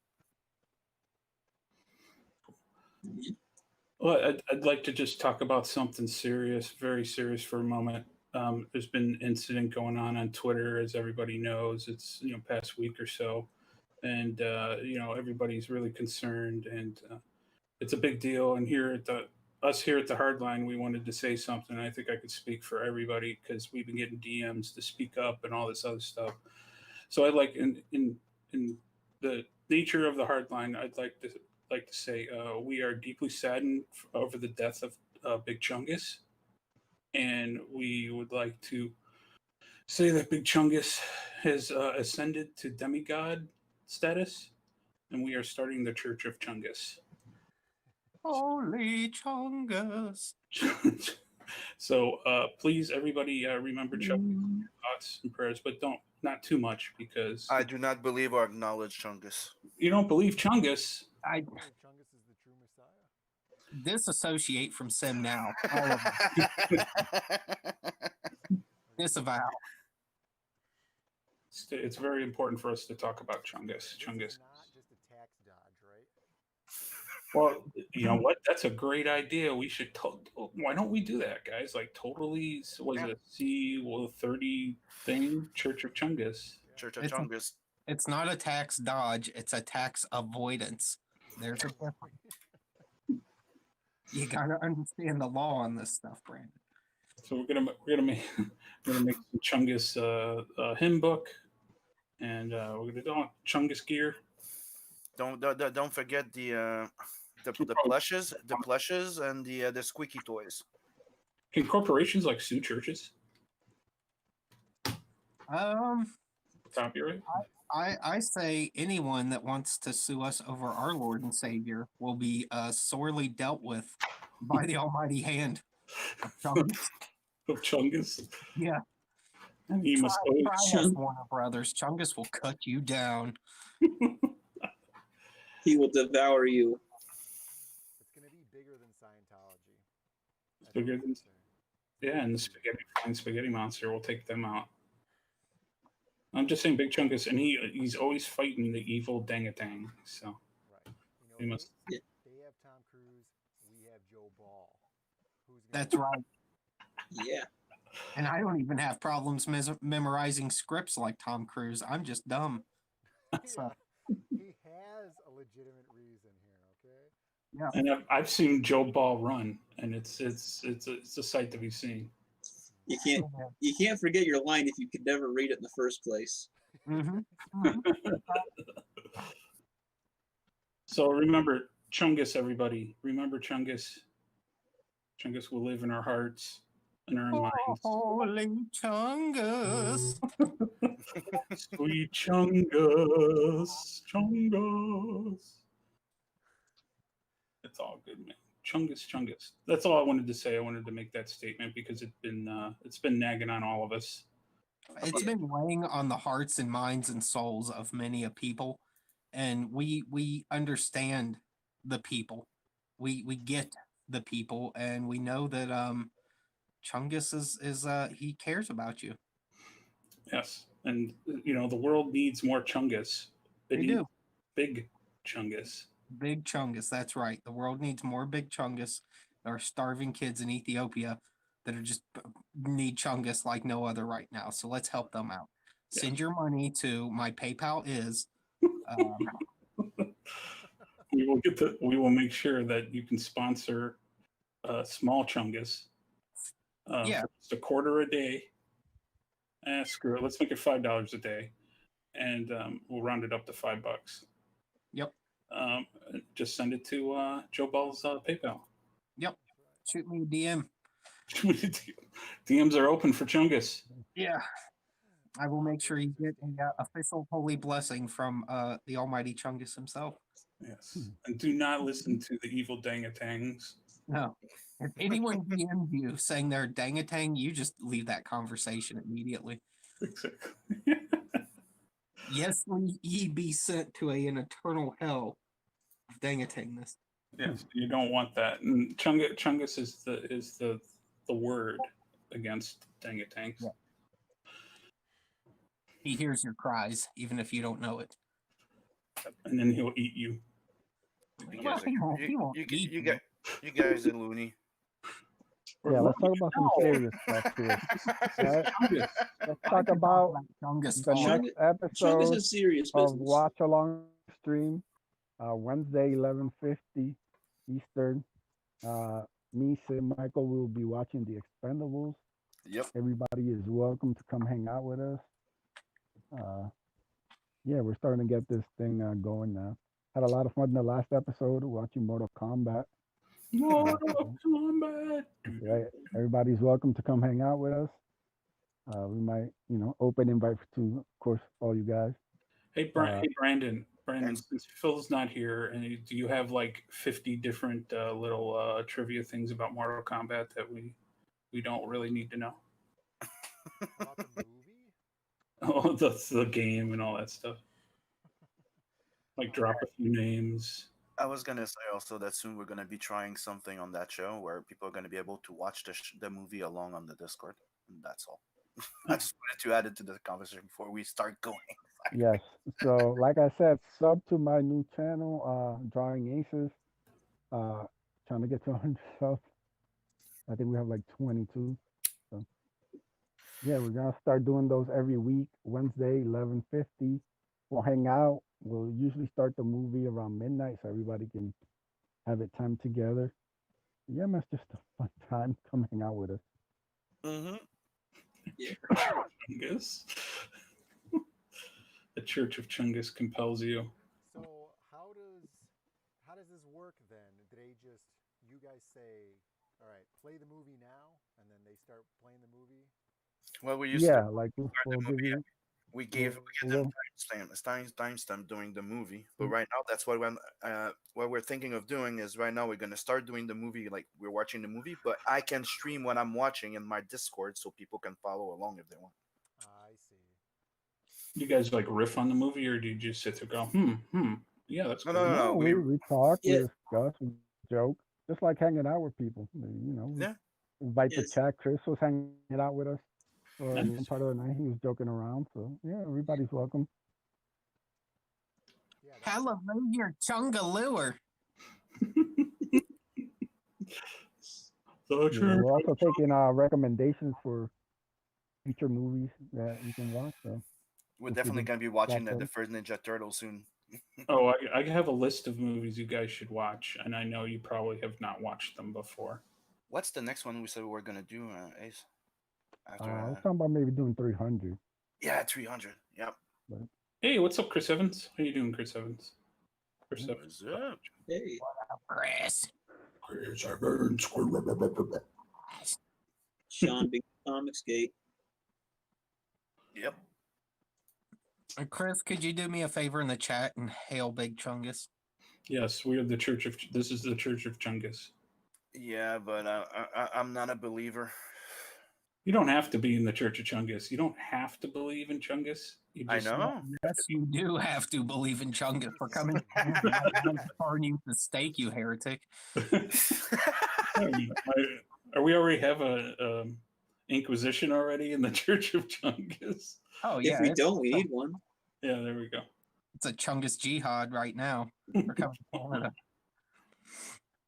Well, I'd like to just talk about something serious, very serious for a moment. There's been an incident going on Twitter, as everybody knows. It's past week or so. and everybody's really concerned, and it's a big deal. And here at the Hardline, we wanted to say something. I think I could speak for everybody because we've been getting DMs to speak up and all this other stuff. So I'd like in the nature of the Hardline, I'd like to say we are deeply saddened over the death of Big Chungus, and we would like to say that Big Chungus has ascended to demigod status, and we are starting the Church of Chungus. Holy Chungus. So please, everybody, remember Chungus, thoughts and prayers, but not too much, because I do not believe or acknowledge Chungus. you don't believe Chungus. I Chungus is the true Messiah. disassociate from Sim now. All of them. Disavow. It's very important for us to talk about Chungus. Chungus. This is not just a tax dodge, right? Well, you know what? That's a great idea. We should. Why don't we do that, guys? Like totally. Was it a C30 thing? Church of Chungus. Church of It's a- Chungus. It's not a tax dodge, it's a tax avoidance. There's a difference. You gotta understand the law on this stuff, Brandon. So we're gonna make some Chungus hymn book, and we're gonna do Chungus gear. Don't forget the plushes, and the squeaky toys. Can corporations like sue churches? Copyright? I say anyone that wants to sue us over our Lord and Savior will be sorely dealt with by the almighty hand of Chungus. Of Chungus? Yeah. He must always Try us, Warner Brothers. Chungus will cut you down. He will devour you. It's going to be bigger than Scientology. That's Bigger all than- I'm saying. Yeah, and the spaghetti monster will take them out. I'm just saying, Big Chungus, and he's always fighting the evil Dangatang. So Right. he must. They have Tom Cruise. We have Joe Ball. Who's gonna That's right. Yeah. And I don't even have problems memorizing scripts like Tom Cruise. I'm just dumb. So, He has a legitimate reason here, okay? And I've seen Joe Ball run, and it's a sight to be seen. You can't forget your line if you could never read it in the first place. mhm. So remember Chungus, everybody. Remember Chungus. Chungus will live in our hearts and our minds. Holy Chungus. Sweet Chungus, Chungus. It's all good, man. Chungus. That's all I wanted to say. I wanted to make that statement because it's been nagging on all of us. It's been weighing on the hearts and minds and souls of many a people, and we understand the people. We get the people, and we know that Chungus is he cares about you. Yes, and the world needs more Chungus. It They needs do. big Chungus. Big Chungus, that's right. The world needs more Big Chungus. There are starving kids in Ethiopia that are just need Chungus like no other right now. So let's help them out. Yeah. Send your money to my PayPal is. We will make sure that you can sponsor small Chungus. Yeah. For just $0.25 a day. Screw it. Let's make it $5 a day, and we'll round it up to $5. Yep. Just send it to Joe Ball's PayPal. Yep. Shoot me a DM. DMs are open for Chungus. Yeah. I will make sure you get an official holy blessing from the almighty Chungus himself. Yes. And do not listen to the evil Dangatangs. No. If anyone DMs you saying they're Dangatang, you just leave that conversation immediately. Exactly. Yes, ye be sent to an eternal hell of Dangatangness. Yes, you don't want that. And Chungus is the word against Dangatangs. Yeah. He hears your cries, even if you don't know it. And then he'll eat you. You Well, guys he won't eat you guys are loony. We're Yeah, let's talk learning about it some now. serious stuff here. This is Right? Chungus. Let's I talk could about Chungus the talk. next Chungus episode is serious of business. Watch Along Stream, Wednesday, 11:50 Eastern. Me, Sim, Michael will be watching The Expendables. Yep. Everybody is welcome to come hang out with us. Yeah, we're starting to get this thing going now. Had a lot of fun in the last episode watching Mortal Kombat. Mortal Kombat. Right, everybody's welcome to come hang out with us. We might, open invite to, of course, all you guys. Hey, hey Brandon. Brandon, And- since Phil's not here, and do you have like 50 different little trivia things about Mortal Kombat that we don't really need to know? About the movie? Oh, that's the game and all that stuff. Like drop a few names. I was gonna say also that soon we're gonna be trying something on that show where people are gonna be able to watch the movie along on the Discord. And that's all. I just wanted to add it to the conversation before we start going. Yes. So, like I said, sub to my new channel, Drawing Aces. Trying to get to 100 subs. I think we have like 22. So, yeah, we're gonna start doing those every week. Wednesday, 11:50. We'll hang out. We'll usually start the movie around midnight, so everybody can have it time together. Yeah, man, it's just a fun time. Come hang out with us. Mm-hmm. Chungus. The Church of Chungus compels you. So how does this work then? Do they just you guys say, all right, play the movie now, and then they start playing the movie? Well, we used Yeah, to like we'll give movie, you. we gave them timestamp during the movie, but right now that's what we're thinking of doing is right now we're gonna start doing the movie like we're watching the movie, but I can stream what I'm watching in my Discord so people can follow along if they want. I see. You guys like riff on the movie, or do you just sit there and go, yeah, that's No, cool. no, no, no. We talk, Yeah. we discuss, we joke, just like hanging out with people. We Yeah. invite Yes. the chat. Chris was hanging out with us for Nice. one part of the night. He was joking around. So yeah, everybody's welcome. Yeah, that's, Hallelujah, Chungalooer. The Yeah, Church we're also of taking recommendations for future movies that we can watch. So We're If we definitely could gonna be watching drop the them. first Ninja Turtle soon. Oh, I have a list of movies you guys should watch, and I know you probably have not watched them before. What's the next one we said we were gonna do, Ace? After I was talking about maybe doing 300. yeah, 300. Yep. Hey, what's up, Chris Evans? How you doing, Chris Evans? Chris Evans. What's up? Hey, Chris. Chris Evans. Sean Big Comics Gate. Yep. Chris, could you do me a favor in the chat and hail Big Chungus? Yes, we are the Church of. This is the Church of Chungus. Yeah, but I'm not a believer. You don't have to be in the Church of Chungus. You don't have to believe in Chungus. You I just, know. Yes, you do have to believe in Chungus for coming burn you the stake, you heretic. Are we already have a Inquisition already in the Church of Chungus? Oh yeah, If we don't, we need one. Yeah, there we go. it's a Chungus jihad right now. We're coming to Canada.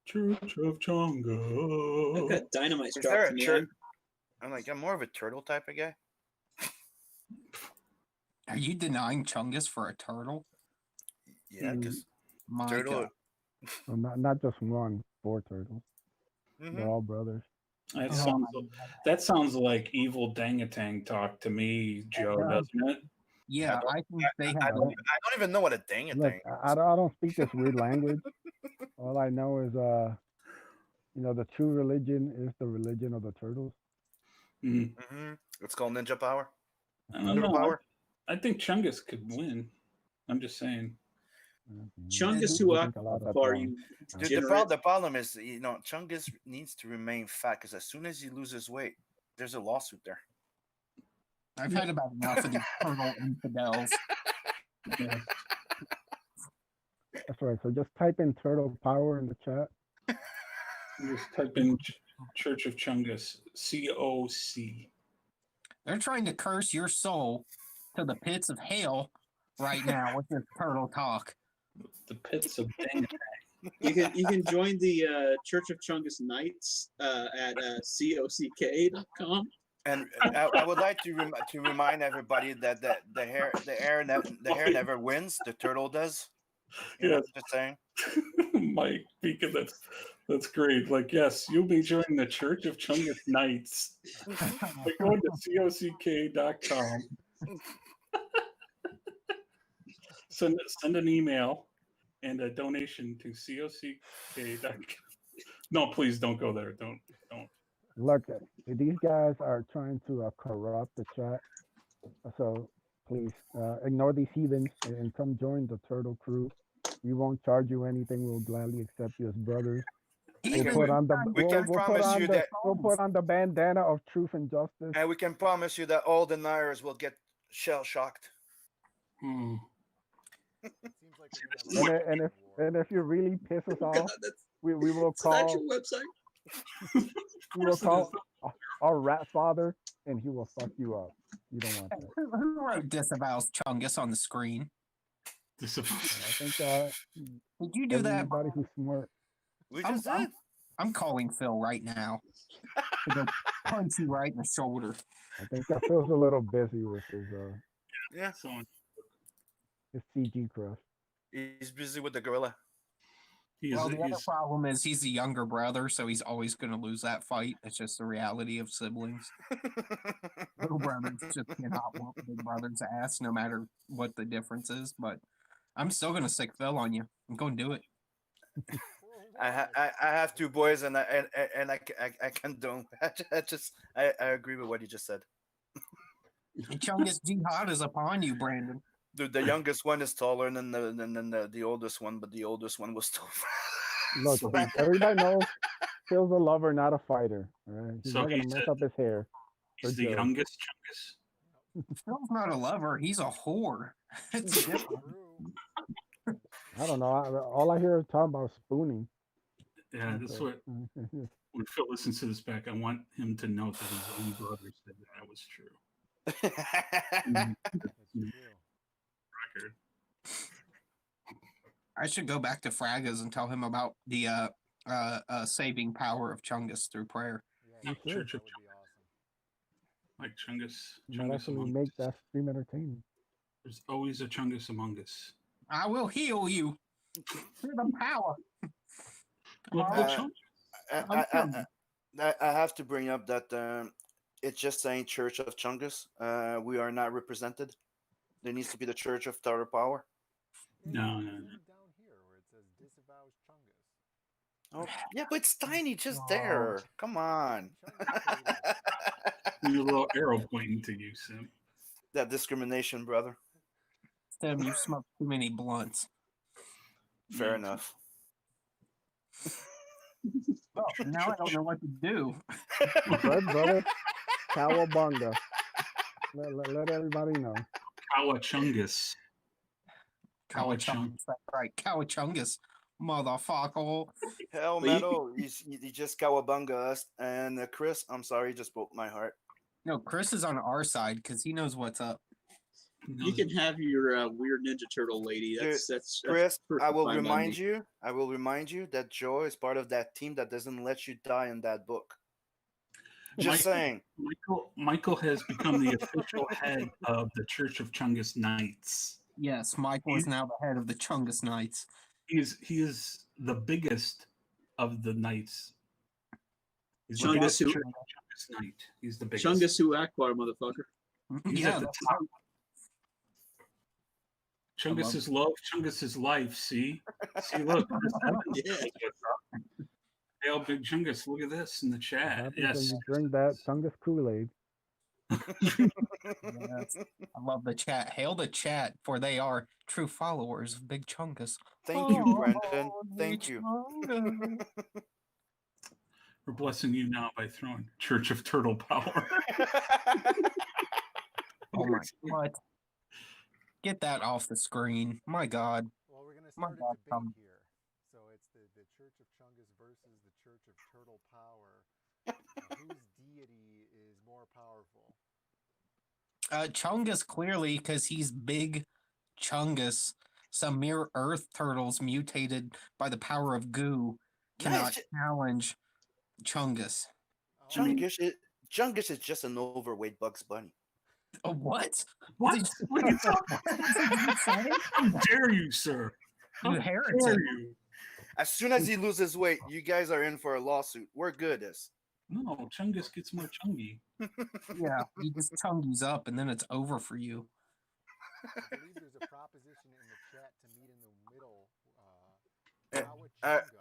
Church of Chungus. I've got dynamite Is there strapped a to me. church? I'm more of a turtle type of guy. Are you denying Chungus for a turtle? Yeah, because My turtle. God. So not just one, 4 turtles. Mhm. They're all brothers. That Oh, sounds that sounds like evil dangatang talk to me, Joe, does. doesn't it? Yeah, I think they I have. don't even know what a dang Look, thing. I don't speak this weird language. All I know is, the true religion is the religion of the turtles. Mm, It's called ninja power. I don't Turtle know. power. I think Chungus could win. I'm just saying. Chungus I who think a lot of are them. you Dude, degenerate? the problem is, Chungus needs to remain fat because as soon as he loses weight, there's a lawsuit there. I've had about enough of these turtle infidels. Yeah. That's right. So just type in turtle power in the chat. Just type in Church of Chungus. COC. They're trying to curse your soul to the pits of hell right now with this turtle talk. The pits of dangatang. You can join the Church of Chungus Knights at cock.com. And I would like to remind everybody that the hair never wins. The turtle does. You know, Yes. just saying. Mike, because that's great. Like, yes, you'll be joining the Church of Chungus Knights. By going to cock.com. Send an email and a donation to cock.com. No, please don't go there. Don't. Look, these guys are trying to corrupt the chat. So please ignore these heathens and come join the Turtle Crew. We won't charge you anything. We'll gladly accept you as brothers. We'll put on the we'll put on the bandana of truth and justice. And we can promise you that all deniers will get shell shocked. Hmm. Seems like And if you really piss us off, we will It's an call actual website. we will call our rat father and he will fuck you up. You don't want that. Who wrote disavows Chungus on the screen? I think Did you do that? everybody who's smart. We just did. I'm calling Phil right now to go punch you right in the shoulder. I think that Phil's a little busy with Yeah, his CG crush. he's busy with the gorilla. The other problem is he's a younger brother, so he's always going to lose that fight. It's just the reality of siblings. Little brothers just cannot whoop big brother's ass, no matter what the difference is. But I'm still going to stick Phil on you. I'm going to do it. I have two boys, and I condone. I agree with what you just said. Chungus Jihad is upon you, Brandon. The youngest one is taller than the oldest one, but the oldest one was still. Look, everybody knows Phil's a lover, not a fighter. All right? He's not gonna mess up his hair. He's the youngest Chungus. Phil's not a lover. He's a whore. It's different. I don't know. All I hear is talking about spooning. Yeah, that's what. When Phil listens to this back, I want him to note that his own brother said that was true. Record. I should go back to Fraga's and tell him about the saving power of Chungus through prayer. Yeah, Church of that would be awesome. Like Chungus. Might actually make that stream entertaining. There's always a Chungus among us. I will heal you through the power. I have to bring up that it's just saying Church of Chungus. We are not represented. There needs to be the Church of Tower Power. No. Down here where it says disavows Chungus. Oh, yeah, but it's tiny just there. Come on. A little arrow pointing to you, Sim. That discrimination, brother. Sim, you smoked too many blunts. Fair enough. Oh, now I don't know what to do. Right, brother. Cowabunga. Let everybody know. Kawachungus. Kawachungus. That's right. Kawachungus. Motherfucker. Hell, Metal. He just cowabunga us. And Chris, I'm sorry, he just broke my heart. No, Chris is on our side because he knows what's up. You can have your weird Ninja Turtle lady. That's Chris. I will fine by remind me. you. I will remind you that Joe is part of that team that doesn't let you die in that book. Just saying. Michael has become the official head of the Church of Chungus Knights. Yes, Michael is now the head of the Chungus Knights. He is the biggest of the knights. He's the Chungus biggest who- Chungus Knight. He's the biggest. Chungus who Akbar, motherfucker. He's Yeah, at the that's top. right. Chungus is love. Chungus is life. See, look. Chris Evans Yeah. knows what's up. Hail, Big Chungus! Look at this in the What chat. happens Yes. when you drink that Chungus Kool-Aid? Yes. I love the chat. Hail the chat, for they are true followers of Big Chungus. Thank you, Brendan. Thank you. We're blessing you now by throwing Church of Turtle Power. Oh my god. Get that off the screen. My god. Well, we're going to My start a God, debate Tom. here. So it's the Church of Chungus versus the Church of Turtle Power. Whose deity is more powerful? Chungus clearly because he's Big Chungus. some mere earth turtles mutated by the power of goo cannot challenge Chungus. Oh, Chungus is just an overweight Bugs Bunny. What? What? Did What are you talking you How dare you, sir? How You dare heretic. you? As soon as he loses weight, you guys are in for a lawsuit. We're good as. No, Chungus gets more chungy. Yeah, he just Chungus up and then it's over for you. I believe there's a proposition in the chat to meet in the middle.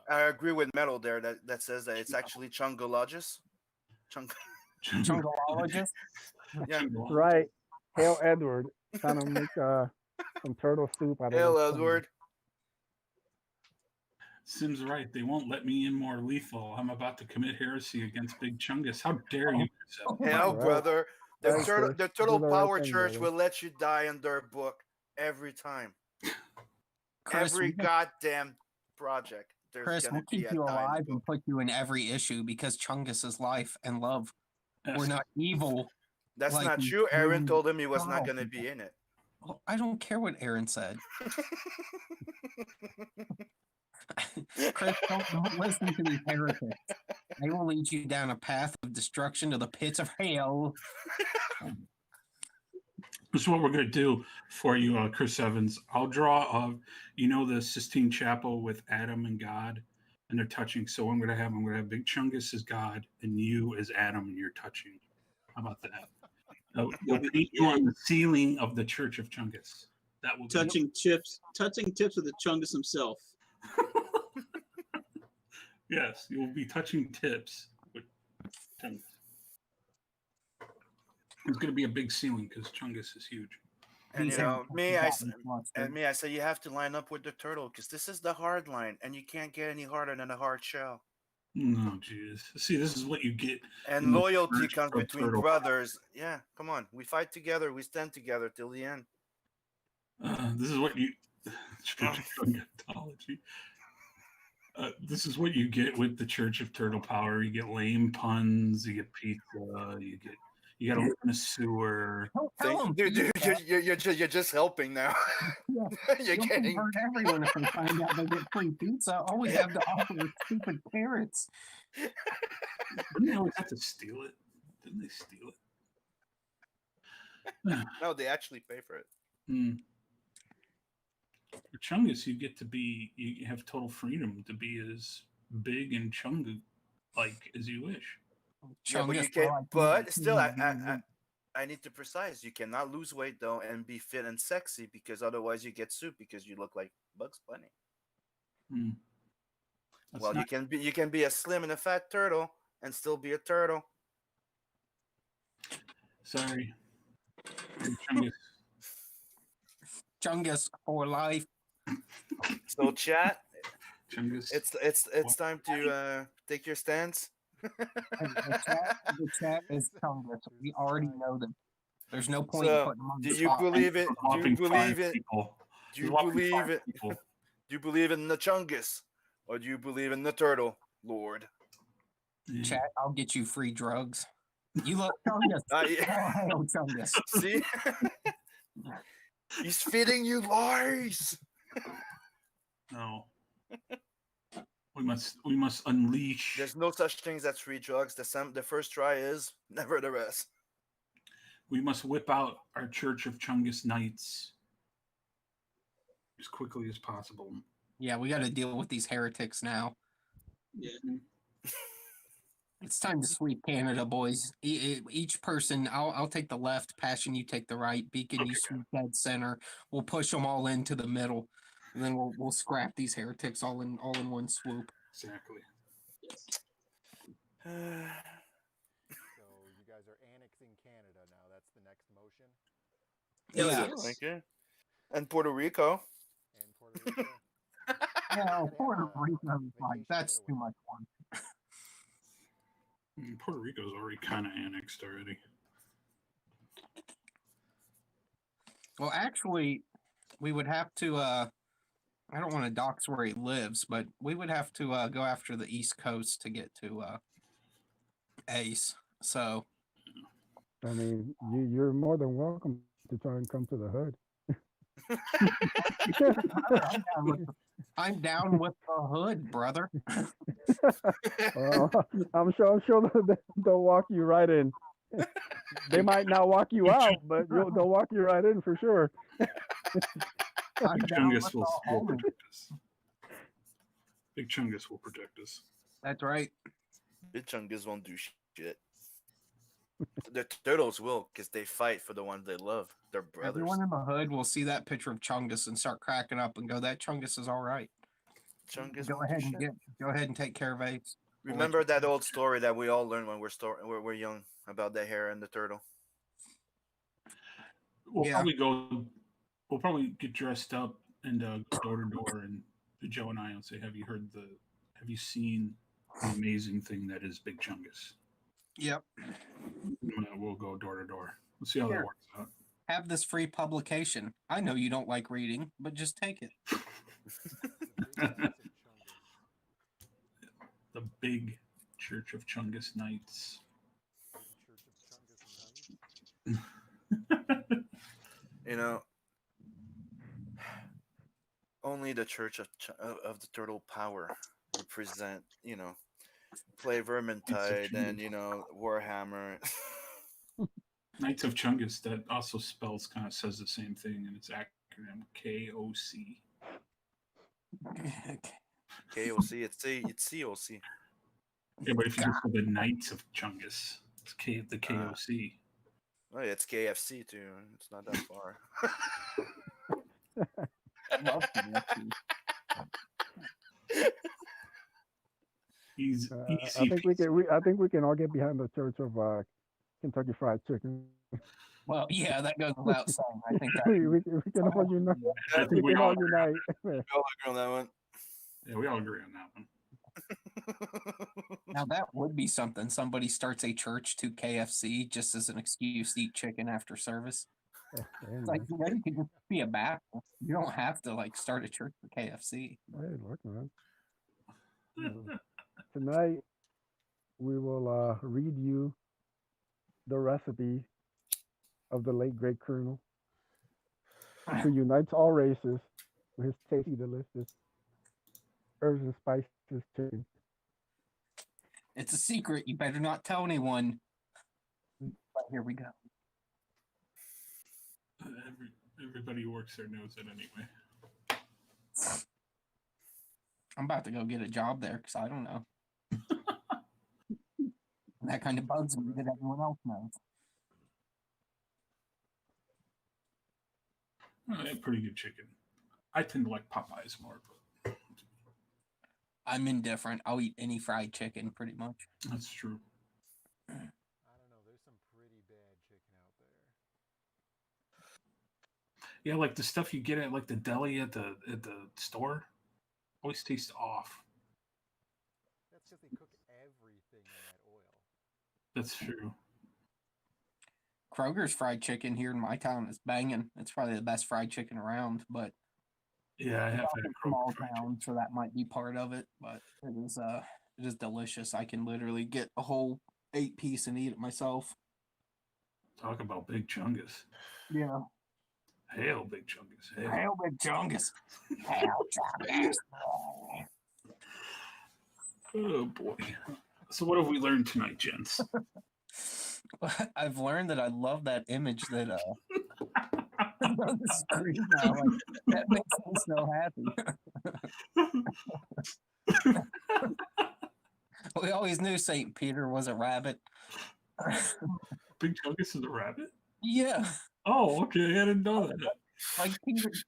I agree with Metal there that says that it's actually Chungologist. Chungologist? Yeah. Right. Hail Edward. Trying to make some turtle soup out of Hail this Edward. Sim's right. They won't let me in more lethal. I'm about to commit heresy against Big Chungus. How dare you? Oh, Hell, Right. brother. The Right, Turtle, Chris. the You Turtle did the right Power thing, Church brother. will let you die in their book every time. Chris, Every goddamn project. There's Chris, gonna we'll be keep a you die in alive the and book. put you in every issue because Chungus is life and love. Yes. We're not evil. That's like not these true. Aaron doomed told him he was not turtle gonna people. be in it. Well, I don't care what Aaron said. Chris, don't listen to these heretics. They will lead you down a path of destruction to the pits of hell. This is what we're going to do for you, Chris Evans. I'll draw, the Sistine Chapel with Adam and God, and they're touching. So I'm going to have Big Chungus as God and you as Adam, and you're touching. How about that? We'll paint you on the ceiling of the Church of Chungus. That will be touching tips with the Chungus himself. Yes, you will be touching tips with Chungus. It's going to be a big ceiling because Chungus is huge. And These you know, heretics me, got I say you have to line up with the turtle because this is the hard line, and you can't get any harder than a hard shell. No, jeez. See, this is what you get. And in the loyalty Church comes of between Turtle. brothers. Yeah, come on. We fight together. We stand together till the end. This is what you Church of Scientology. This is what you get with the Church of Turtle Power. You get lame puns. You get pizza. You got to live in a sewer. Don't tell them. Dude, you're just helping now. Yeah. You're You'll getting. convert everyone if they find out they get free pizza. All we have to offer is stupid carrots. Didn't they always have to steal it? Didn't they steal it? No, they actually pay for it. For Chungus, you have total freedom to be as big and chungu like as you wish. Yeah, but you can't. But still, I need to precise. You cannot lose weight though and be fit and sexy because otherwise you get sued because you look like Bugs Bunny. Well, you can be a slim and a fat turtle and still be a turtle. Sorry, Chungus. Chungus for life. So chat, Chungus. it's time to take your stance. The chat is Chungus. We already know them. There's no point So, in putting them on do the you spot. believe it? Do you believe it? People. Do you believe it? Do you believe in the Chungus, or do you believe in the turtle lord? Yeah. Chat, I'll get you free drugs. You love Chungus. Yeah. Oh, hell, Chungus. See, he's feeding you lies. No. We must unleash. There's no such things as free drugs. The first try is, never the rest. We must whip out our Church of Chungus Knights as quickly as possible. Yeah, we got to deal with these heretics now. Yeah. It's time to sweep Canada, boys. Each person, I'll take the left. Passion, you take the right. Beacon, you sweep dead center. We'll push them all into the middle, and then we'll scrap these heretics all in one swoop. Exactly. So you guys are annexing Canada now. That's the next motion. Yeah. Okay. And Puerto Rico. And Puerto Rico. No, Puerto Rico, like, that's too much fun. Puerto Rico's already kind of annexed already. Well, actually, we would have to. I don't want to dox where he lives, but we would have to go after the East Coast to get to Ace. So, I mean, you're more than welcome to try and come to the hood. I'm down with the hood, brother. Well, I'm sure they'll walk you right in. They might not walk you out, but they'll walk you right in for sure. I'm Big down with Chungus the will homie. protect us. Big Chungus will protect us. That's right. Big Chungus won't do shit. The turtles will, because they fight for the ones they love. They're brothers. Everyone in the hood will see that picture of Chungus and start cracking up and go, "That Chungus is all right." Chungus Go won't do ahead and shit. go ahead and take care of Ace. We'll let Remember you- that old story that we all learned when we're young about the hare and the turtle? We'll Yeah. probably go. We'll probably get dressed up and go door to door, and Joe and I will say, "Have you heard the? Have you seen the amazing thing that is Big Chungus?" Yep. We'll go door to door. We'll see how Sure. that works out. Have this free publication. I know you don't like reading, but just take it. The Big Church of Chungus Knights. You know, only the Church of the Turtle Power represent, play Vermintide and, Warhammer. Knights of Chungus, that also spells, kind of says the same thing, and it's acronym KOC. KOC, it's COC. Yeah, but if you just go the Knights of Chungus, it's the KOC. Oh, yeah, it's KFC too. It's not that far. Love KFC. He's I think we can all get behind the Church of Kentucky Fried Chicken. Well, yeah, that goes without saying. I think that we can all unite. I think We can all unite. We all agree on that one. Yeah, we all agree on that one. now that would be something. Somebody starts a church to KFC just as an excuse to eat chicken after service. It's like, you can just be a Baptist. You don't have to start a church for KFC. Hey, look, man. Tonight we will read you the recipe of the late great Colonel, who unites all races with his tasty, delicious herbs and spices chicken. It's a secret. You better not tell anyone. But here we go. Everybody who works there knows it anyway. I'm about to go get a job there because I don't know. That kind of bugs me that everyone else knows. They have pretty good chicken. I tend to like Popeyes more, but I'm indifferent. I'll eat any fried chicken pretty much. that's true. I don't know. There's some pretty bad chicken out there. Yeah, like the stuff you get at the deli at the store always tastes off. That's because they cook everything in that oil. That's true. Kroger's fried chicken here in my town is banging. It's probably the best fried chicken around, but Yeah, I have it's had a small Kroger fried town, so that might be part of it. But it is delicious. I can literally get a whole 8-piece and eat it myself. Talk about Big Chungus. Yeah. Hail, Big Chungus. Hail. Hail Big Chungus. Hail Chungus. Oh, boy. So what have we learned tonight, gents? I've learned that I love that image that on the screen now. That makes me so happy. We always knew St. Peter was a rabbit. Big Chungus is a rabbit? Yeah, Oh, okay. I didn't know that.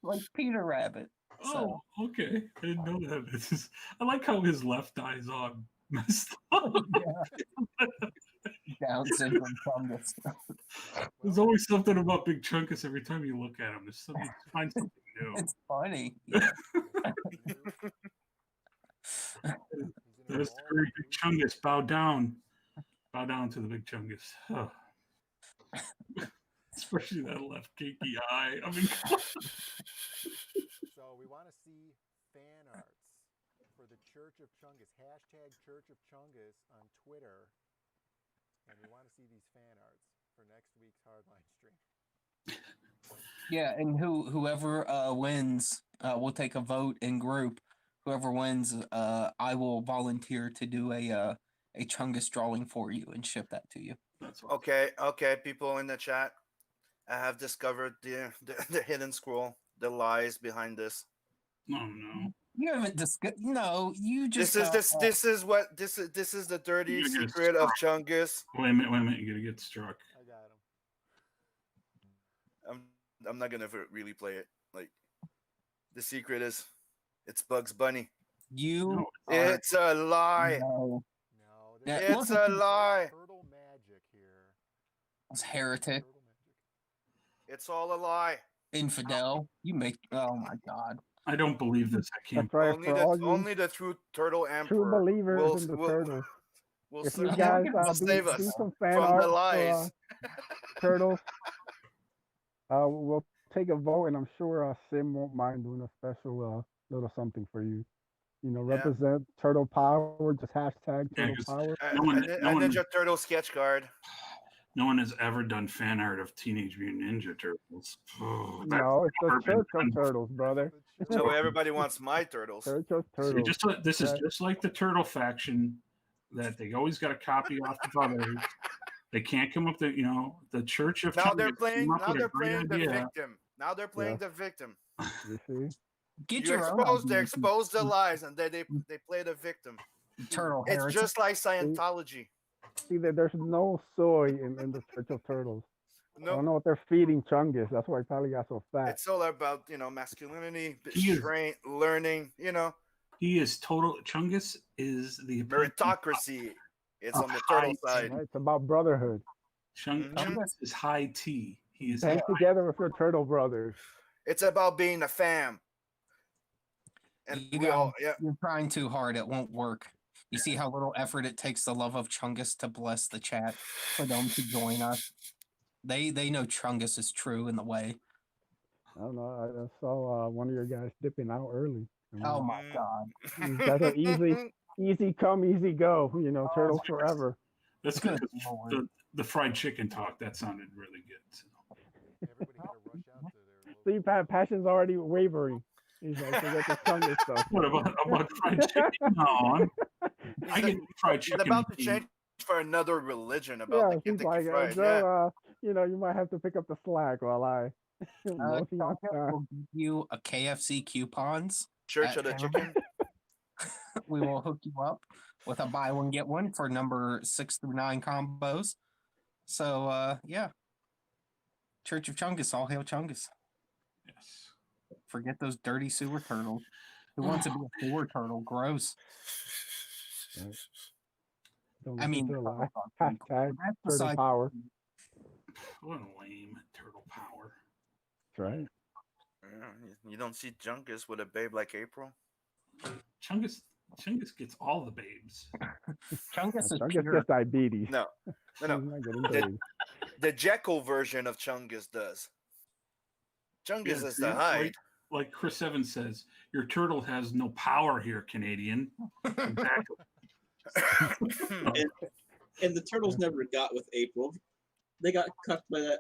like Peter Rabbit. Oh, okay. I didn't know that. I like how his left eye is all messed up. Down syndrome fungus. There's always something about Big Chungus every time you look at him. There's something, find something new. It's funny. There's the great Big Chungus. Bow down. Bow down to the Big Chungus. Oh. Especially that left kinky eye. I mean, So we want to see fan arts for the Church of Chungus. Hashtag Church of Chungus on Twitter. And we want to see these fan arts for next week's Hardline stream. Yeah, and whoever wins, we'll take a vote in group. Whoever wins, I will volunteer to do a Chungus drawing for you and ship that to you. That's awesome. Okay, people in the chat. I have discovered the hidden scroll, the lies behind this. Oh no. You haven't discussed. No, you just. This is the dirty You're gonna secret of Chungus. Wait a minute. You gotta get struck. I got him. I'm not gonna really play it. Like, the secret is, it's Bugs Bunny. You. No, It's a lie. No, No, Yeah, this It's is a lie. turtle magic here. it's heretic, Turtle magic. It's all a lie. infidel. You make. Oh my God. I don't believe this. I can't. That's right. Only For all you only the true turtle emperor true believers will, in the will, turtles, will if you save- guys will save do us some fan from art the for lies. turtles, we'll take a vote, and I'm sure Sim won't mind doing a special little something for you. You know, Yeah. represent turtle power. Just hashtag Yeah, turtle 'cause power. No one- a no one- Ninja Turtle sketch card. No one has ever done fan art of Teenage Mutant Ninja Turtles. Oh, that's No, it's the never been Church of done. Turtles, brother. The No, church- everybody wants my turtles. Church of See, Turtles. this is Right. just like the Turtle faction that they always got to copy off of others. They can't come up with the Church of Now Chungus they're came playing. up Now with a they're great playing the idea. victim. Now they're playing the victim. You see? Get You your own expose. They ideas, expose the lies, and they play the victim. turtle It's heretic. just like Scientology. See, there's no soy in the Church of Turtles. I No, don't know what they're feeding Chungus. That's why he probably got so fat. it's all about masculinity, He is- strength, learning. He is total. Chungus is the epitome- Meritocracy. It's of on the turtle high side. Right? It's about brotherhood. Mhm. Chungus is high T. He is Band high. together with your turtle brothers. It's about being a fam. And You we all, guys, you're trying too hard. It won't work. You see how little effort it takes the love of Chungus to bless the chat for them to join us. They know Chungus is true in the way. I don't know. I saw one of your guys dipping out early. I mean, Oh my Mm. God. these guys are easy come, easy go. You know, turtles forever. That's good. Good 'Cause Lord. the fried chicken talk that sounded really good. So. Everybody got to rush out to their See, Passion's already wavering. He's like, forget the Chungus stuff. What about fried chicken? No, I get fried He's chicken. about to change for another religion about Yeah, the he's Kentucky like, Fried. Joe, you might have to pick up the slack while I mow the Chungus outside. will give you a KFC coupons. Church of the at Chicken. We will hook you up with a buy one get one for number 6 through 9 combos. So yeah, Church of Chungus, all hail Chungus. Yes. Forget those dirty sewer turtles. Who wants to be a sewer turtle? Gross. Don't I mean, listen to a lie. turtles are pretty cool. Hashtag But that's turtle beside- power. What a lame turtle power. That's right. Yeah, you don't see Chungus with a babe like April. Chungus gets all the babes. Chungus is Chungus pure. gets diabetes. No, He's no. not getting The- babies. The Jekyll version of Chungus does. Chungus Yeah, is see, the Hyde. Like Chris Evans says, your turtle has no power here, Canadian. Exactly. And the turtles never got with April. They got cut by that,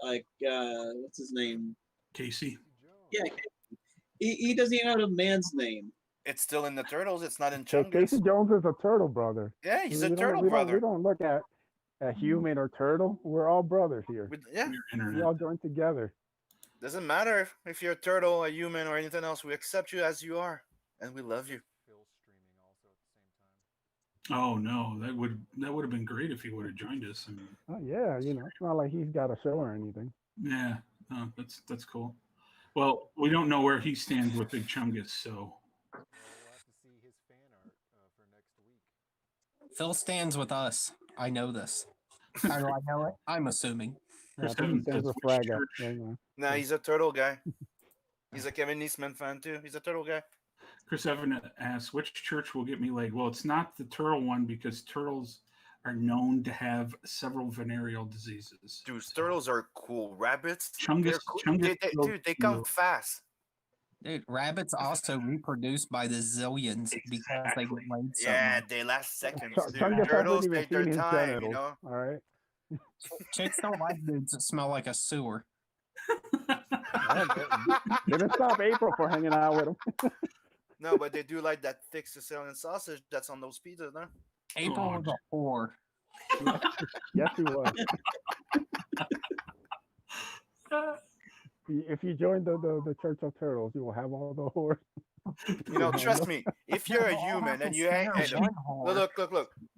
what's his name? Casey. Jones. Yeah, he doesn't even have a man's name. It's still in the Turtles. It's not in Casey Chungus. Jones is a turtle brother. Yeah, he's a We turtle we brother. don't look at a human or turtle. We're all brothers here. Yeah, Your We internet. all join together. doesn't matter if you're a turtle, a human, or anything else. We accept you as you are, and we love you. Phil's streaming also at the same time. Oh no, that would have been great if he would have joined us. I mean, Oh yeah, it's not like he's got a show or anything. yeah, no, that's cool. Well, we don't know where he stands with Big Chungus, so Well, we'll have to see his fan art for next week. Phil stands with us. I know this. How do I know it? I'm assuming. Yeah, I Chris think he Evans stands says with which Fraga. church? Anyway. Nah, he's a turtle guy. He's a Kevin Eastman fan too. He's a turtle guy. Chris Evans asks, which church will get me laid? Well, it's not the turtle one because turtles are known to have several venereal diseases. Dude, turtles are cool. Rabbits, Chungus- they're cool. Chungus Dude, they come will- fast. Dude, rabbits also reproduce by the zillions because they get laid so Yeah, much. they last seconds. Chungus Dude. hasn't Turtles even take their seen his time, genitals. you know. All right. Chicks don't like dudes that smell like a sewer. Didn't stop April for hanging out with him. No, but they do like that thick Sicilian sausage that's on those pizzas, no? April was a whore. Yes, he was. If you join the Church of Turtles, you will have all the whores. You know, trust me, if you're a human and you hang, hey, look,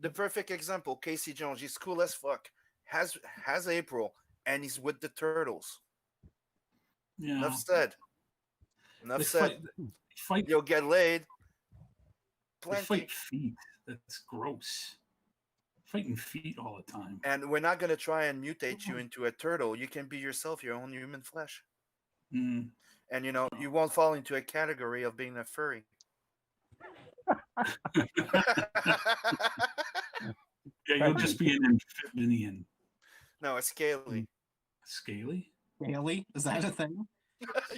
the perfect example, Casey Jones, he's cool as fuck, has April, and he's with the turtles. Yeah. Enough said. Enough They said. fight. You'll get laid. They Plenty. fight feet. That's gross. Fighting feet all the time. And we're not gonna try and mutate you into a turtle. You can be yourself, your own human flesh. Mm. And you know, you won't fall into a category of being a furry. Yeah, you'll just be an amphibian. No, it's scaly. Scaly? Really? Is that a thing?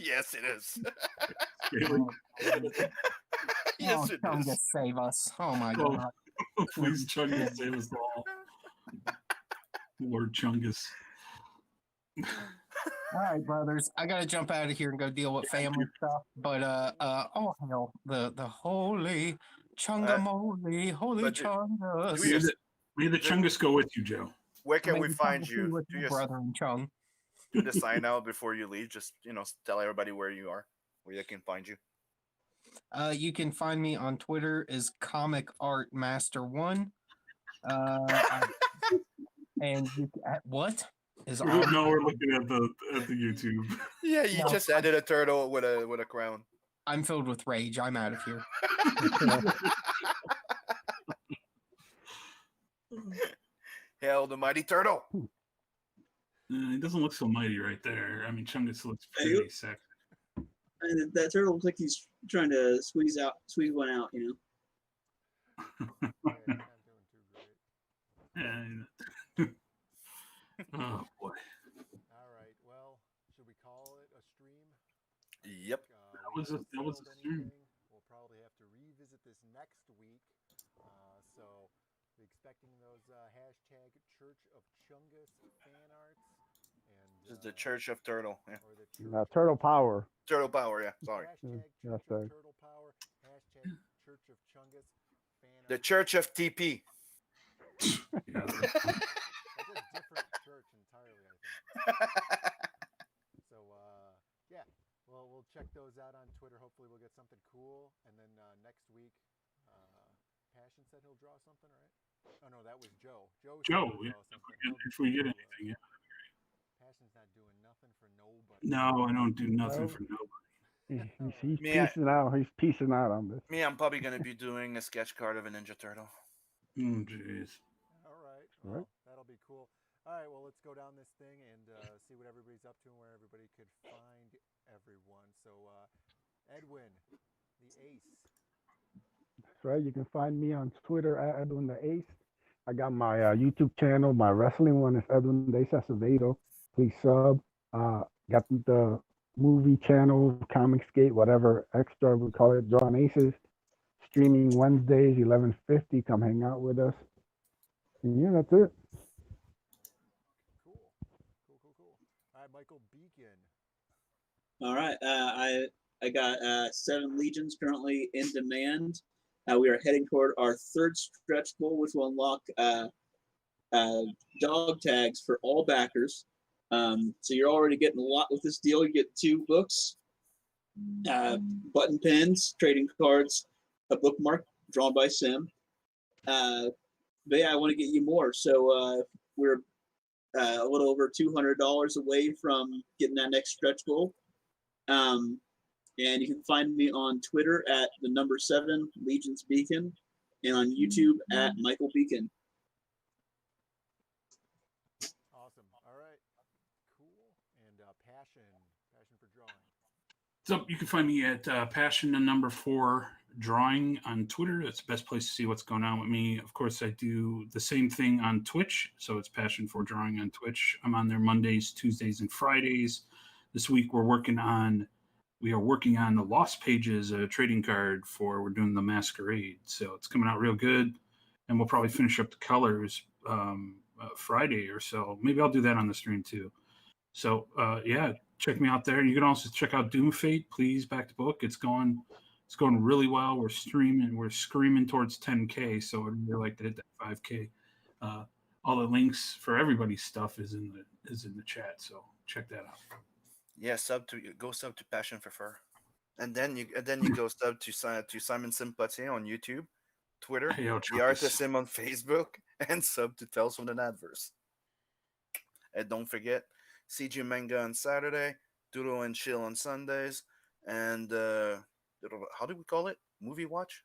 Yes, it is. Scaly? Yes, it Chungus, is. save us. Oh my Oh. god. Please, Chungus, save us all. Lord Chungus. All right, brothers. I gotta jump out of here and go deal with family stuff. But oh hell, the holy Chungamoli, holy but do- Chungus. May the Chungus go with you, Joe. Where can May we the find Chungus be you? with Do you, your brother and Chung? do the sign out before you leave. Just tell everybody where you are, where they can find you. You can find me on Twitter as Comic Art Master 1. And what is No, on? we're looking at the YouTube. Yeah, you No, just added a turtle with a crown. I'm filled with rage. I'm out of here. Hail the mighty turtle. He doesn't look so mighty right there. I mean, Chungus looks Hey, pretty sexy. And that turtle looks like he's trying to squeeze one out, you know. Yeah, I'm not doing too great. And, oh boy. All right. Well, should we call it a stream? Yep. We That haven't was a settled stream. anything. We'll probably have to revisit this next week. So be expecting those hashtag Church of Chungus fan arts and This is the Church of Turtle. Yeah. or the Church Turtle Power. Turtle power. Yeah. Sorry. Hashtag Yes, Church of sir. Turtle Power. Hashtag Church of Chungus fan The art. Church of TP. Yeah. That's a different church entirely, I think. So yeah, well, we'll check those out on Twitter. Hopefully, we'll get something cool. And then next week, Passion said he'll draw something, right? Oh no, that was Joe. Joe said he'll Yeah, draw something. if we get anything, yeah. Passion's not doing nothing for nobody. No, I don't do nothing No. for nobody. He's Me, I- piecing out. He's piecing out on this. Me, I'm probably gonna be doing a sketch card of a Ninja Turtle. Jeez. All right. Right. Well, that'll be cool. All right. Well, let's go down this thing and see what everybody's up to and where everybody could find everyone. So, Edwin, the Ace. That's right. You can find me on Twitter at Edwin the Ace. I got my YouTube channel. My wrestling one is Edwin the Ace Acevedo. Please sub. Got the movie channel, Comicsgate, whatever extra we call it, Drawing Aces. Streaming Wednesdays, 11:50. Come hang out with us. And yeah, that's it. Cool. All right, Michael Beacon. All right. I got 7 legions currently in demand. We are heading toward our 3rd stretch goal, which will unlock dog tags for all backers. So you're already getting a lot with this deal. You get 2 books, button pens, trading cards, a bookmark drawn by Sim. But yeah, I want to get you more. So we're a little over $200 away from getting that next stretch goal. And you can find me on Twitter at the number 7 Legions Beacon and on YouTube at Michael Beacon. Awesome. All right. Cool. And Passion for drawing. So you can find me at Passion and number 4 Drawing on Twitter. That's the best place to see what's going on with me. Of course, I do the same thing on Twitch. So it's Passion for Drawing on Twitch. I'm on there Mondays, Tuesdays, and Fridays. This week we are working on the Lost Pages trading card we're doing the Masquerade. So it's coming out real good. And we'll probably finish up the colors Friday or so. Maybe I'll do that on the stream too. So yeah, check me out there. You can also check out Doom Fate, please, back to book. It's going really well. We're screaming towards 10K, so I'd really like to hit that 5K. All the links for everybody's stuff is in the chat, so check that out. Yeah, go sub to Passion for Fur, and then you go sub to Simon Sim Pothier on YouTube, Twitter, Hey, yo, the Artist Sim on Facebook, and sub to Tales from the Nadverse. And don't forget, CG Manga on Saturday, Doodle and Chill on Sundays, and how do we call it? Movie watch?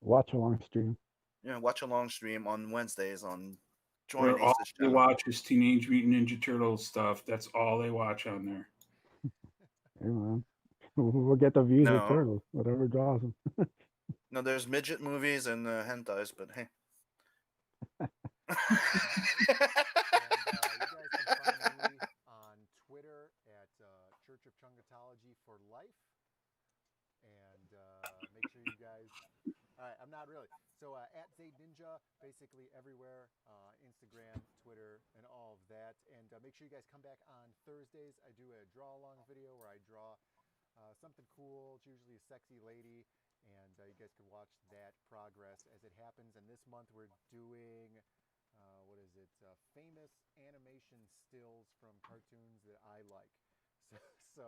Watch along stream. Yeah, watch along stream on Wednesdays on Join Where all Ace's they channel. watch is Teenage Mutant Ninja Turtles stuff. That's all they watch on there. Hey, man. We'll get the views with No, turtles, whatever draws them. no, there's midget movies and hentais, but hey. And you guys can find me on Twitter at Church of Chungatology for Life. And make sure you guys. All right, I'm not really. So at Zayd Ninja, basically everywhere, Instagram, Twitter, and all of that. And make sure you guys come back on Thursdays. I do a draw along video where I draw something cool. It's usually a sexy lady. And you guys can watch that progress as it happens. And this month we're doing, what is it? Famous animation stills from cartoons that I like. So